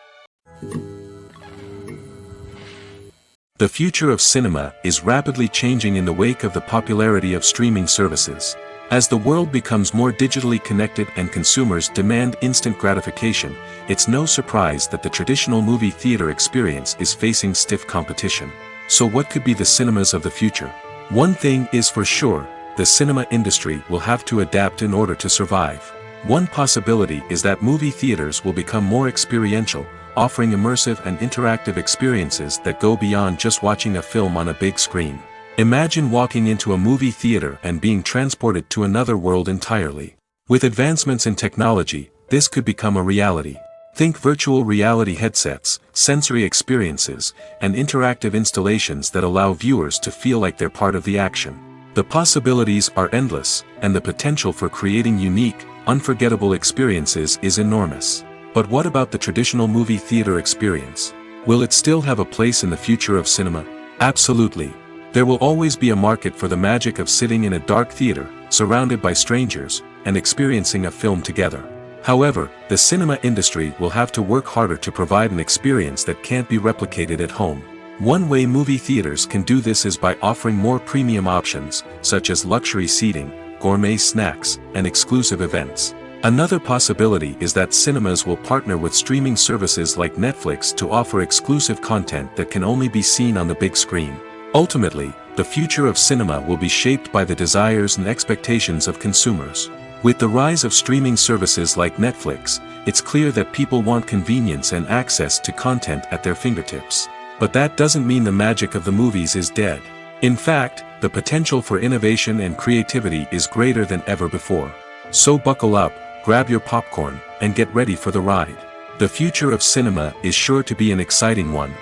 The future of cinema is rapidly changing in the wake of the popularity of streaming services. As the world becomes more digitally connected and consumers demand instant gratification, it's no surprise that the traditional movie theater experience is facing stiff competition. So what could be the cinemas of the future? One thing is for sure, the cinema industry will have to adapt in order to survive. One possibility is that movie theaters will become more experiential, offering immersive and interactive experiences that go beyond just watching a film on a big screen. Imagine walking into a movie theater and being transported to another world entirely. With advancements in technology, this could become a reality. Think virtual reality headsets, sensory experiences, and interactive installations that allow viewers to feel like they're part of the action. The possibilities are endless, and the potential for creating unique, unforgettable experiences is enormous. But what about the traditional movie theater experience? Will it still have a place in the future of cinema? Absolutely. There will always be a market for the magic of sitting in a dark theater, surrounded by strangers, and experiencing a film together. However, the cinema industry will have to work harder to provide an experience that can't be replicated at home. One way movie theaters can do this is by offering more premium options, such as luxury seating, gourmet snacks, and exclusive events. Another possibility is that cinemas will partner with streaming services like Netflix to offer exclusive content that can only be seen on the big screen. Ultimately, the future of cinema will be shaped by the desires and expectations of consumers. With the rise of streaming services like Netflix, it's clear that people want convenience and access to content at their fingertips. But that doesn't mean the magic of the movies is dead. In fact, the potential for innovation and creativity is greater than ever before. So buckle up, grab your popcorn, and get ready for the ride. The future of cinema is sure to be an exciting one.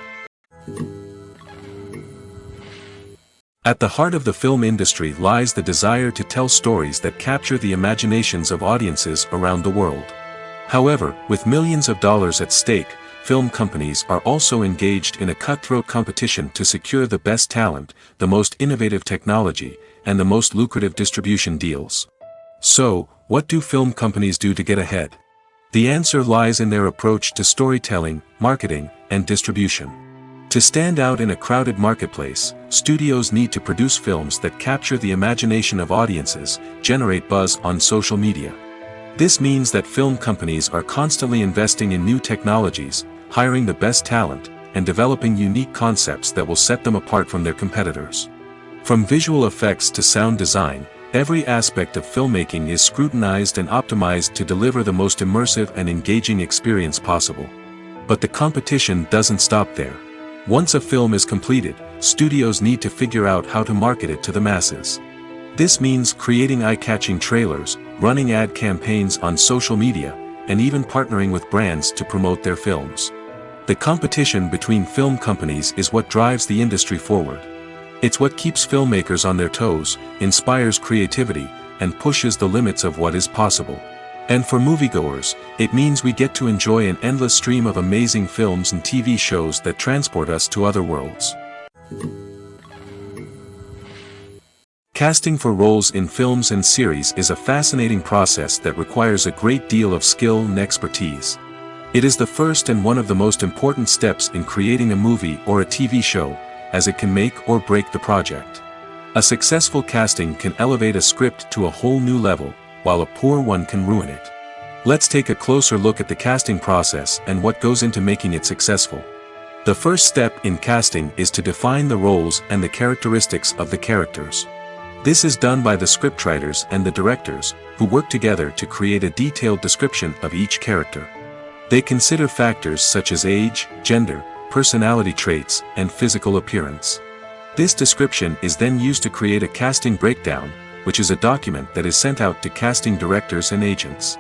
At the heart of the film industry lies the desire to tell stories that capture the imaginations of audiences around the world. However, with millions of dollars at stake, film companies are also engaged in a cutthroat competition to secure the best talent, the most innovative technology, and the most lucrative distribution deals. So, what do film companies do to get ahead? The answer lies in their approach to storytelling, marketing, and distribution. To stand out in a crowded marketplace, studios need to produce films that capture the imagination of audiences, generate buzz on social media. This means that film companies are constantly investing in new technologies, hiring the best talent, and developing unique concepts that will set them apart from their competitors. From visual effects to sound design, every aspect of filmmaking is scrutinized and optimized to deliver the most immersive and engaging experience possible. But the competition doesn't stop there. Once a film is completed, studios need to figure out how to market it to the masses. This means creating eye-catching trailers, running ad campaigns on social media, and even partnering with brands to promote their films. The competition between film companies is what drives the industry forward. It's what keeps filmmakers on their toes, inspires creativity, and pushes the limits of what is possible. And for moviegoers, it means we get to enjoy an endless stream of amazing films and TV shows that transport us to other worlds. Casting for roles in films and series is a fascinating process that requires a great deal of skill and expertise. It is the first and one of the most important steps in creating a movie or a TV show, as it can make or break the project. A successful casting can elevate a script to a whole new level, while a poor one can ruin it. Let's take a closer look at the casting process and what goes into making it successful. The first step in casting is to define the roles and the characteristics of the characters. This is done by the scriptwriters and the directors, who work together to create a detailed description of each character. They consider factors such as age, gender, personality traits, and physical appearance. This description is then used to create a casting breakdown, which is a document that is sent out to casting directors and agents.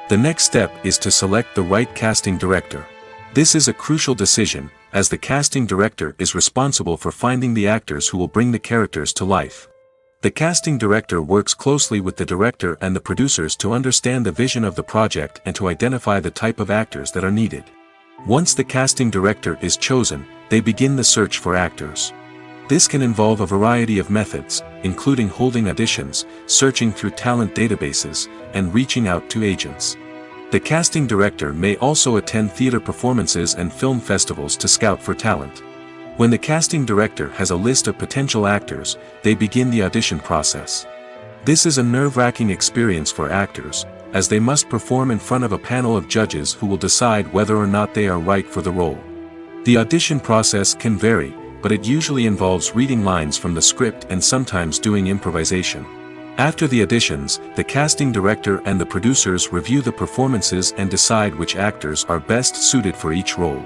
The next step is to select the right casting director. This is a crucial decision, as the casting director is responsible for finding the actors who will bring the characters to life. The casting director works closely with the director and the producers to understand the vision of the project and to identify the type of actors that are needed. Once the casting director is chosen, they begin the search for actors. This can involve a variety of methods, including holding auditions, searching through talent databases, and reaching out to agents. The casting director may also attend theater performances and film festivals to scout for talent. When the casting director has a list of potential actors, they begin the audition process. This is a nerve-wracking experience for actors, as they must perform in front of a panel of judges who will decide whether or not they are right for the role. The audition process can vary, but it usually involves reading lines from the script and sometimes doing improvisation. After the auditions, the casting director and the producers review the performances and decide which actors are best suited for each role.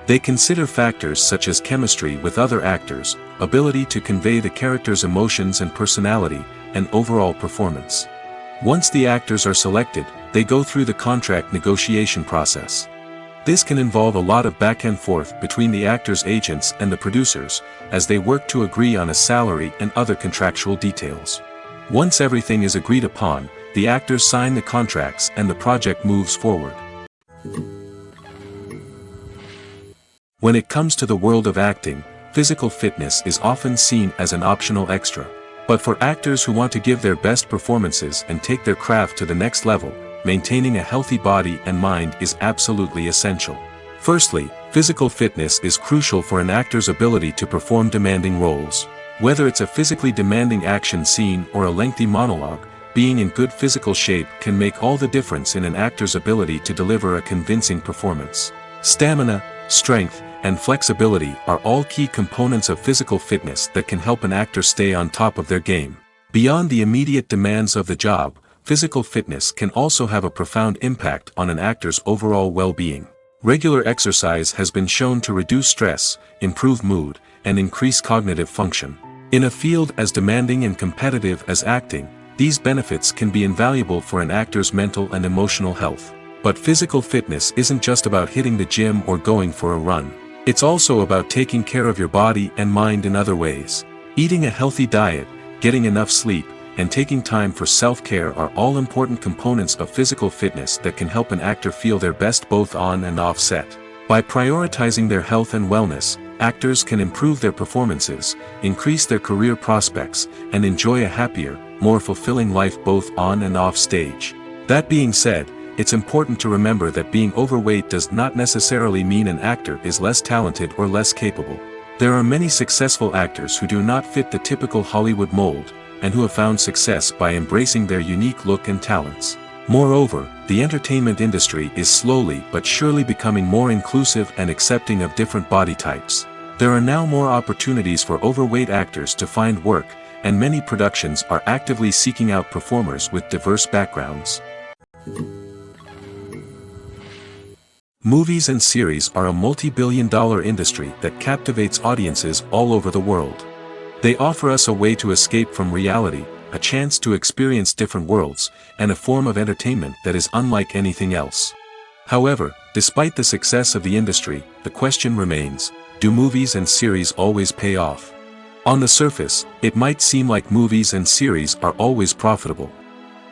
They consider factors such as chemistry with other actors, ability to convey the character's emotions and personality, and overall performance. Once the actors are selected, they go through the contract negotiation process. This can involve a lot of back and forth between the actors' agents and the producers, as they work to agree on a salary and other contractual details. Once everything is agreed upon, the actors sign the contracts and the project moves forward. When it comes to the world of acting, physical fitness is often seen as an optional extra. But for actors who want to give their best performances and take their craft to the next level, maintaining a healthy body and mind is absolutely essential. Firstly, physical fitness is crucial for an actor's ability to perform demanding roles. Whether it's a physically demanding action scene or a lengthy monologue, being in good physical shape can make all the difference in an actor's ability to deliver a convincing performance. Stamina, strength, and flexibility are all key components of physical fitness that can help an actor stay on top of their game. Beyond the immediate demands of the job, physical fitness can also have a profound impact on an actor's overall well-being. Regular exercise has been shown to reduce stress, improve mood, and increase cognitive function. In a field as demanding and competitive as acting, these benefits can be invaluable for an actor's mental and emotional health. But physical fitness isn't just about hitting the gym or going for a run. It's also about taking care of your body and mind in other ways. Eating a healthy diet, getting enough sleep, and taking time for self-care are all important components of physical fitness that can help an actor feel their best both on and off set. By prioritizing their health and wellness, actors can improve their performances, increase their career prospects, and enjoy a happier, more fulfilling life both on and off stage. That being said, it's important to remember that being overweight does not necessarily mean an actor is less talented or less capable. There are many successful actors who do not fit the typical Hollywood mold, and who have found success by embracing their unique look and talents. Moreover, the entertainment industry is slowly but surely becoming more inclusive and accepting of different body types. There are now more opportunities for overweight actors to find work, and many productions are actively seeking out performers with diverse backgrounds. Movies and series are a multi-billion-dollar industry that captivates audiences all over the world. They offer us a way to escape from reality, a chance to experience different worlds, and a form of entertainment that is unlike anything else. However, despite the success of the industry, the question remains, do movies and series always pay off? On the surface, it might seem like movies and series are always profitable.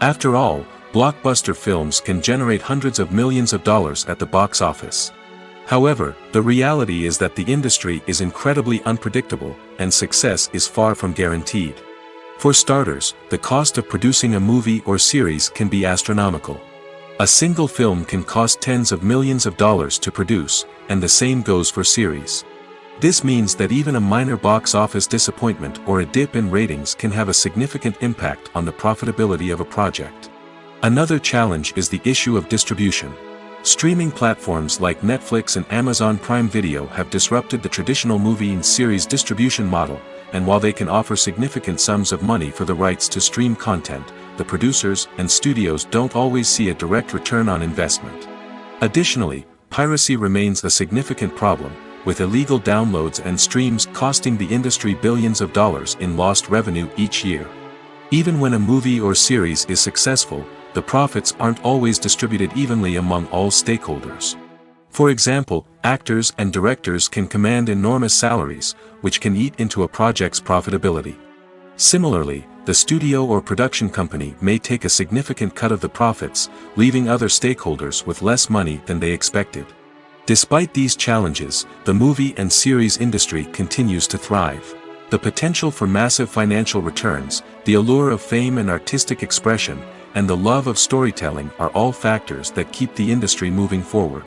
After all, blockbuster films can generate hundreds of millions of dollars at the box office. However, the reality is that the industry is incredibly unpredictable, and success is far from guaranteed. For starters, the cost of producing a movie or series can be astronomical. A single film can cost tens of millions of dollars to produce, and the same goes for series. This means that even a minor box office disappointment or a dip in ratings can have a significant impact on the profitability of a project. Another challenge is the issue of distribution. Streaming platforms like Netflix and Amazon Prime Video have disrupted the traditional movie and series distribution model, and while they can offer significant sums of money for the rights to stream content, the producers and studios don't always see a direct return on investment. Additionally, piracy remains a significant problem, with illegal downloads and streams costing the industry billions of dollars in lost revenue each year. Even when a movie or series is successful, the profits aren't always distributed evenly among all stakeholders. For example, actors and directors can command enormous salaries, which can eat into a project's profitability. Similarly, the studio or production company may take a significant cut of the profits, leaving other stakeholders with less money than they expected. Despite these challenges, the movie and series industry continues to thrive. The potential for massive financial returns, the allure of fame and artistic expression, and the love of storytelling are all factors that keep the industry moving forward.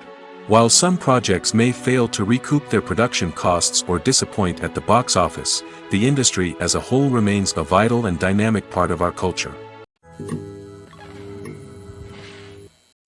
While some projects may fail to recoup their production costs or disappoint at the box office, the industry as a whole remains a vital and dynamic part of our culture.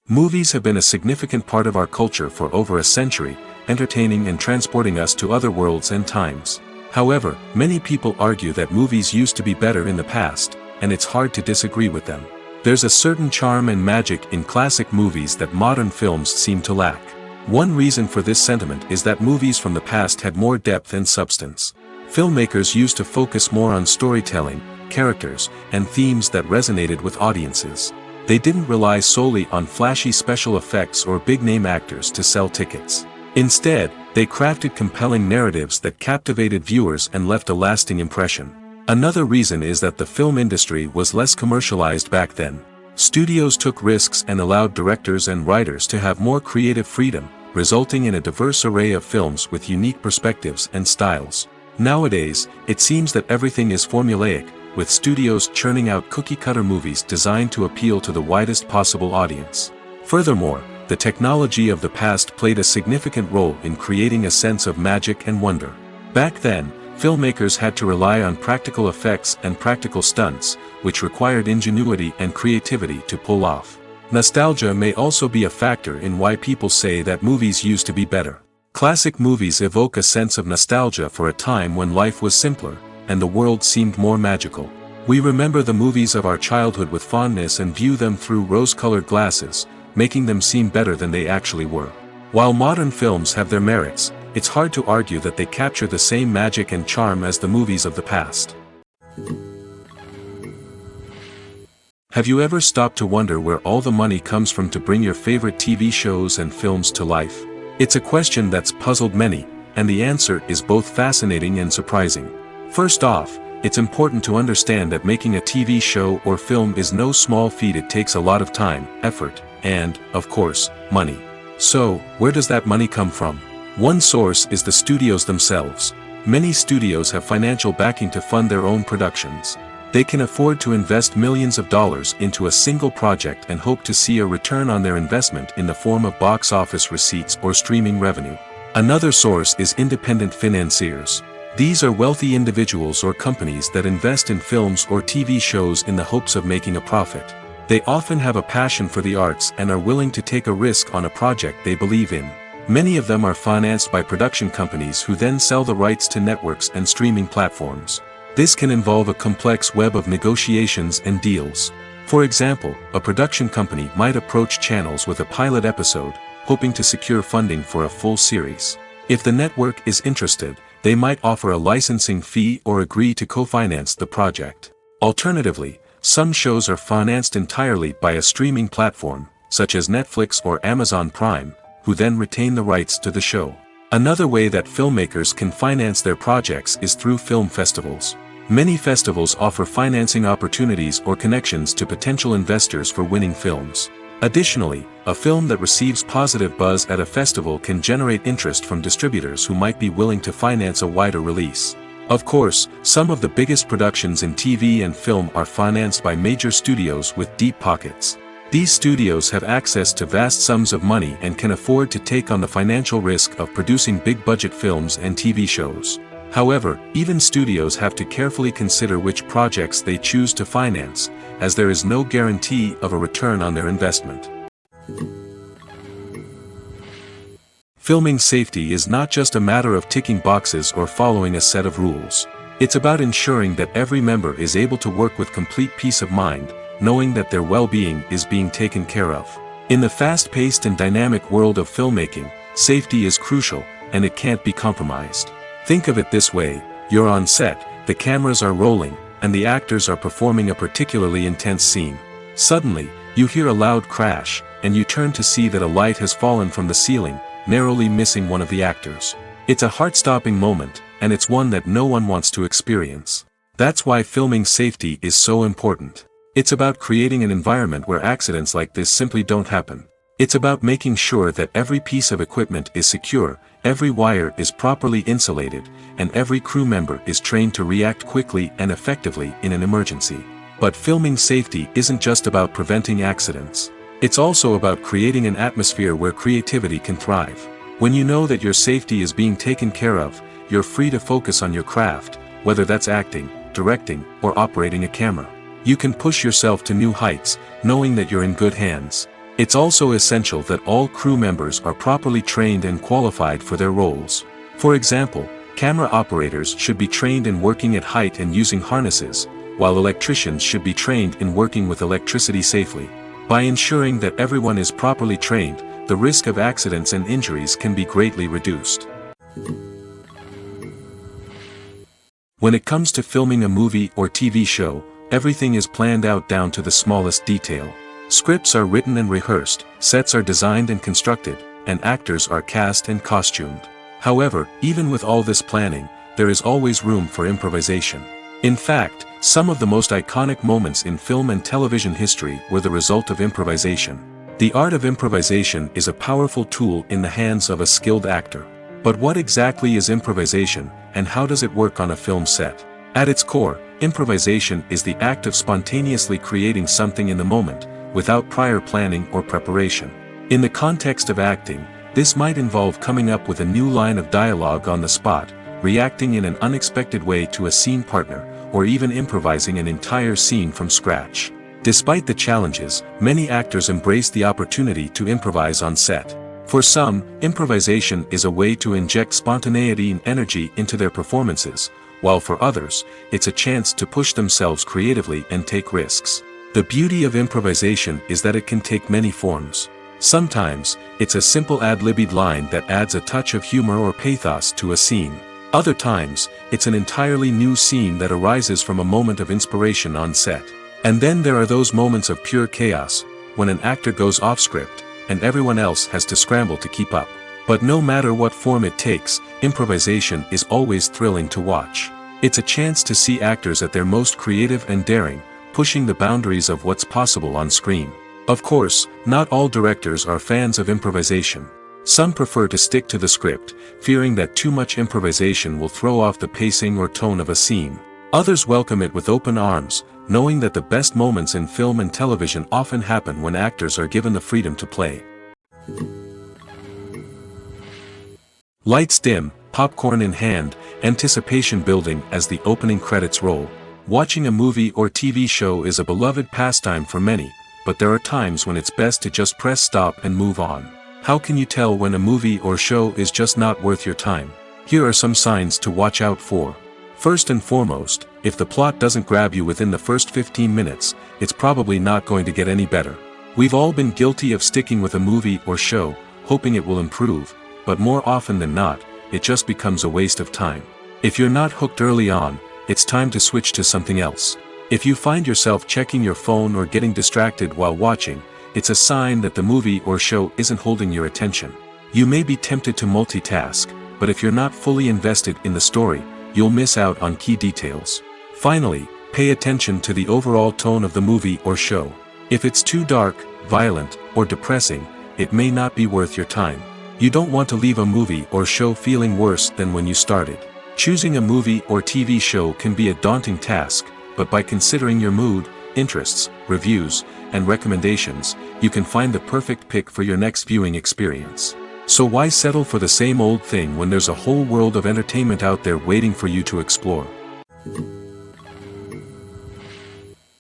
Movies have been a significant part of our culture for over a century, entertaining and transporting us to other worlds and times. However, many people argue that movies used to be better in the past, and it's hard to disagree with them. There's a certain charm and magic in classic movies that modern films seem to lack. One reason for this sentiment is that movies from the past had more depth and substance. Filmmakers used to focus more on storytelling, characters, and themes that resonated with audiences. They didn't rely solely on flashy special effects or big-name actors to sell tickets. Instead, they crafted compelling narratives that captivated viewers and left a lasting impression. Another reason is that the film industry was less commercialized back then. Studios took risks and allowed directors and writers to have more creative freedom, resulting in a diverse array of films with unique perspectives and styles. Nowadays, it seems that everything is formulaic, with studios churning out cookie-cutter movies designed to appeal to the widest possible audience. Furthermore, the technology of the past played a significant role in creating a sense of magic and wonder. Back then, filmmakers had to rely on practical effects and practical stunts, which required ingenuity and creativity to pull off. Nostalgia may also be a factor in why people say that movies used to be better. Classic movies evoke a sense of nostalgia for a time when life was simpler, and the world seemed more magical. We remember the movies of our childhood with fondness and view them through rose-colored glasses, making them seem better than they actually were. While modern films have their merits, it's hard to argue that they capture the same magic and charm as the movies of the past. Have you ever stopped to wonder where all the money comes from to bring your favorite TV shows and films to life? It's a question that's puzzled many, and the answer is both fascinating and surprising. First off, it's important to understand that making a TV show or film is no small feat. It takes a lot of time, effort, and, of course, money. So, where does that money come from? One source is the studios themselves. Many studios have financial backing to fund their own productions. They can afford to invest millions of dollars into a single project and hope to see a return on their investment in the form of box office receipts or streaming revenue. Another source is independent financiers. These are wealthy individuals or companies that invest in films or TV shows in the hopes of making a profit. They often have a passion for the arts and are willing to take a risk on a project they believe in. Many of them are financed by production companies who then sell the rights to networks and streaming platforms. This can involve a complex web of negotiations and deals. For example, a production company might approach channels with a pilot episode, hoping to secure funding for a full series. If the network is interested, they might offer a licensing fee or agree to co-finance the project. Alternatively, some shows are financed entirely by a streaming platform, such as Netflix or Amazon Prime, who then retain the rights to the show. Another way that filmmakers can finance their projects is through film festivals. Many festivals offer financing opportunities or connections to potential investors for winning films. Additionally, a film that receives positive buzz at a festival can generate interest from distributors who might be willing to finance a wider release. Of course, some of the biggest productions in TV and film are financed by major studios with deep pockets. These studios have access to vast sums of money and can afford to take on the financial risk of producing big-budget films and TV shows. However, even studios have to carefully consider which projects they choose to finance, as there is no guarantee of a return on their investment. Filming safety is not just a matter of ticking boxes or following a set of rules. It's about ensuring that every member is able to work with complete peace of mind, knowing that their well-being is being taken care of. In the fast-paced and dynamic world of filmmaking, safety is crucial, and it can't be compromised. Think of it this way: you're on set, the cameras are rolling, and the actors are performing a particularly intense scene. Suddenly, you hear a loud crash, and you turn to see that a light has fallen from the ceiling, narrowly missing one of the actors. It's a heart-stopping moment, and it's one that no one wants to experience. That's why filming safety is so important. It's about creating an environment where accidents like this simply don't happen. It's about making sure that every piece of equipment is secure, every wire is properly insulated, and every crew member is trained to react quickly and effectively in an emergency. But filming safety isn't just about preventing accidents. It's also about creating an atmosphere where creativity can thrive. When you know that your safety is being taken care of, you're free to focus on your craft, whether that's acting, directing, or operating a camera. You can push yourself to new heights, knowing that you're in good hands. It's also essential that all crew members are properly trained and qualified for their roles. For example, camera operators should be trained in working at height and using harnesses, while electricians should be trained in working with electricity safely. By ensuring that everyone is properly trained, the risk of accidents and injuries can be greatly reduced. When it comes to filming a movie or TV show, everything is planned out down to the smallest detail. Scripts are written and rehearsed, sets are designed and constructed, and actors are cast and costumed. However, even with all this planning, there is always room for improvisation. In fact, some of the most iconic moments in film and television history were the result of improvisation. The art of improvisation is a powerful tool in the hands of a skilled actor. But what exactly is improvisation, and how does it work on a film set? At its core, improvisation is the act of spontaneously creating something in the moment, without prior planning or preparation. In the context of acting, this might involve coming up with a new line of dialogue on the spot, reacting in an unexpected way to a scene partner, or even improvising an entire scene from scratch. Despite the challenges, many actors embrace the opportunity to improvise on set. For some, improvisation is a way to inject spontaneity and energy into their performances, while for others, it's a chance to push themselves creatively and take risks. The beauty of improvisation is that it can take many forms. Sometimes, it's a simple ad-libbed line that adds a touch of humor or pathos to a scene. Other times, it's an entirely new scene that arises from a moment of inspiration on set. And then there are those moments of pure chaos, when an actor goes off script, and everyone else has to scramble to keep up. But no matter what form it takes, improvisation is always thrilling to watch. It's a chance to see actors at their most creative and daring, pushing the boundaries of what's possible on screen. Of course, not all directors are fans of improvisation. Some prefer to stick to the script, fearing that too much improvisation will throw off the pacing or tone of a scene. Others welcome it with open arms, knowing that the best moments in film and television often happen when actors are given the freedom to play. Lights dim, popcorn in hand, anticipation building as the opening credits roll. Watching a movie or TV show is a beloved pastime for many, but there are times when it's best to just press stop and move on. How can you tell when a movie or show is just not worth your time? Here are some signs to watch out for. First and foremost, if the plot doesn't grab you within the first 15 minutes, it's probably not going to get any better. We've all been guilty of sticking with a movie or show, hoping it will improve, but more often than not, it just becomes a waste of time. If you're not hooked early on, it's time to switch to something else. If you find yourself checking your phone or getting distracted while watching, it's a sign that the movie or show isn't holding your attention. You may be tempted to multitask, but if you're not fully invested in the story, you'll miss out on key details. Finally, pay attention to the overall tone of the movie or show. If it's too dark, violent, or depressing, it may not be worth your time. You don't want to leave a movie or show feeling worse than when you started. Choosing a movie or TV show can be a daunting task, but by considering your mood, interests, reviews, and recommendations, you can find the perfect pick for your next viewing experience. So why settle for the same old thing when there's a whole world of entertainment out there waiting for you to explore?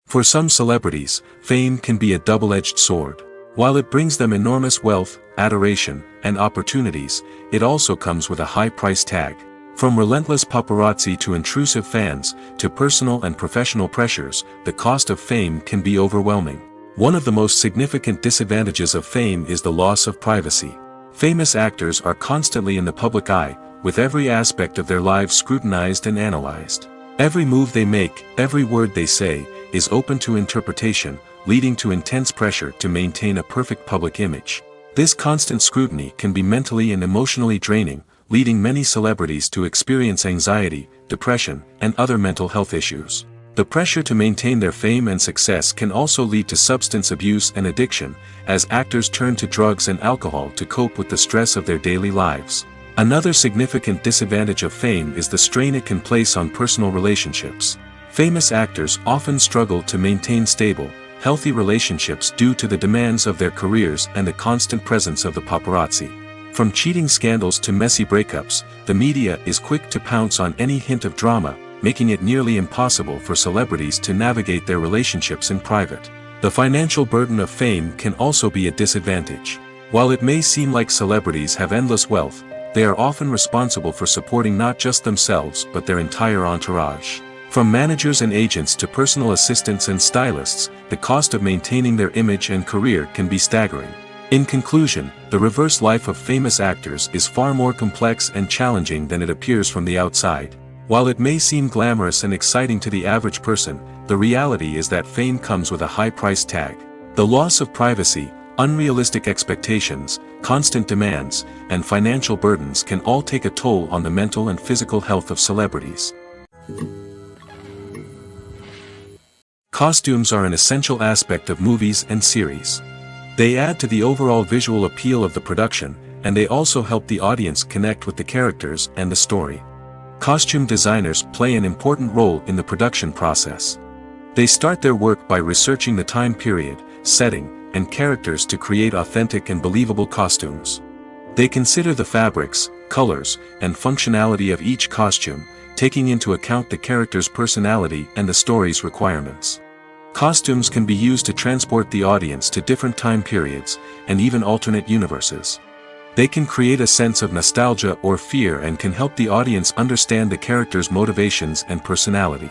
For some celebrities, fame can be a double-edged sword. While it brings them enormous wealth, adoration, and opportunities, it also comes with a high price tag. From relentless paparazzi to intrusive fans, to personal and professional pressures, the cost of fame can be overwhelming. One of the most significant disadvantages of fame is the loss of privacy. Famous actors are constantly in the public eye, with every aspect of their lives scrutinized and analyzed. Every move they make, every word they say, is open to interpretation, leading to intense pressure to maintain a perfect public image. This constant scrutiny can be mentally and emotionally draining, leading many celebrities to experience anxiety, depression, and other mental health issues. The pressure to maintain their fame and success can also lead to substance abuse and addiction, as actors turn to drugs and alcohol to cope with the stress of their daily lives. Another significant disadvantage of fame is the strain it can place on personal relationships. Famous actors often struggle to maintain stable, healthy relationships due to the demands of their careers and the constant presence of the paparazzi. From cheating scandals to messy breakups, the media is quick to pounce on any hint of drama, making it nearly impossible for celebrities to navigate their relationships in private. The financial burden of fame can also be a disadvantage. While it may seem like celebrities have endless wealth, they are often responsible for supporting not just themselves but their entire entourage. From managers and agents to personal assistants and stylists, the cost of maintaining their image and career can be staggering. In conclusion, the reverse life of famous actors is far more complex and challenging than it appears from the outside. While it may seem glamorous and exciting to the average person, the reality is that fame comes with a high price tag. The loss of privacy, unrealistic expectations, constant demands, and financial burdens can all take a toll on the mental and physical health of celebrities. Costumes are an essential aspect of movies and series. They add to the overall visual appeal of the production, and they also help the audience connect with the characters and the story. Costume designers play an important role in the production process. They start their work by researching the time period, setting, and characters to create authentic and believable costumes. They consider the fabrics, colors, and functionality of each costume, taking into account the character's personality and the story's requirements. Costumes can be used to transport the audience to different time periods, and even alternate universes. They can create a sense of nostalgia or fear and can help the audience understand the character's motivations and personality.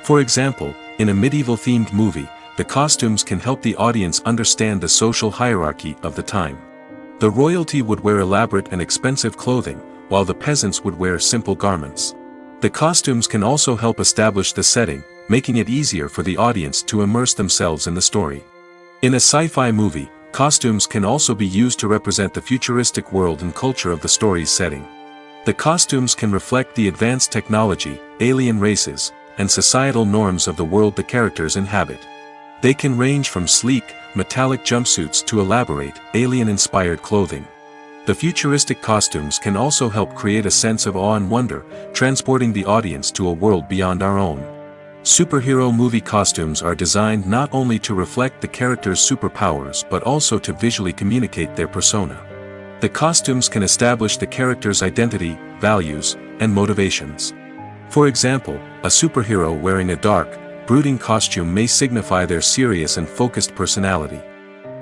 For example, in a medieval-themed movie, the costumes can help the audience understand the social hierarchy of the time. The royalty would wear elaborate and expensive clothing, while the peasants would wear simple garments. The costumes can also help establish the setting, making it easier for the audience to immerse themselves in the story. In a sci-fi movie, costumes can also be used to represent the futuristic world and culture of the story's setting. The costumes can reflect the advanced technology, alien races, and societal norms of the world the characters inhabit. They can range from sleek, metallic jumpsuits to elaborate, alien-inspired clothing. The futuristic costumes can also help create a sense of awe and wonder, transporting the audience to a world beyond our own. Superhero movie costumes are designed not only to reflect the character's superpowers but also to visually communicate their persona. The costumes can establish the character's identity, values, and motivations. For example, a superhero wearing a dark, brooding costume may signify their serious and focused personality.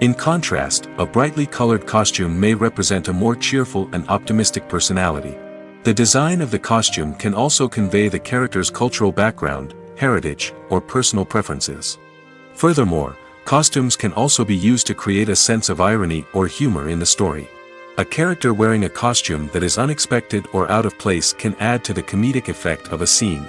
In contrast, a brightly colored costume may represent a more cheerful and optimistic personality. The design of the costume can also convey the character's cultural background, heritage, or personal preferences. Furthermore, costumes can also be used to create a sense of irony or humor in the story. A character wearing a costume that is unexpected or out of place can add to the comedic effect of a scene.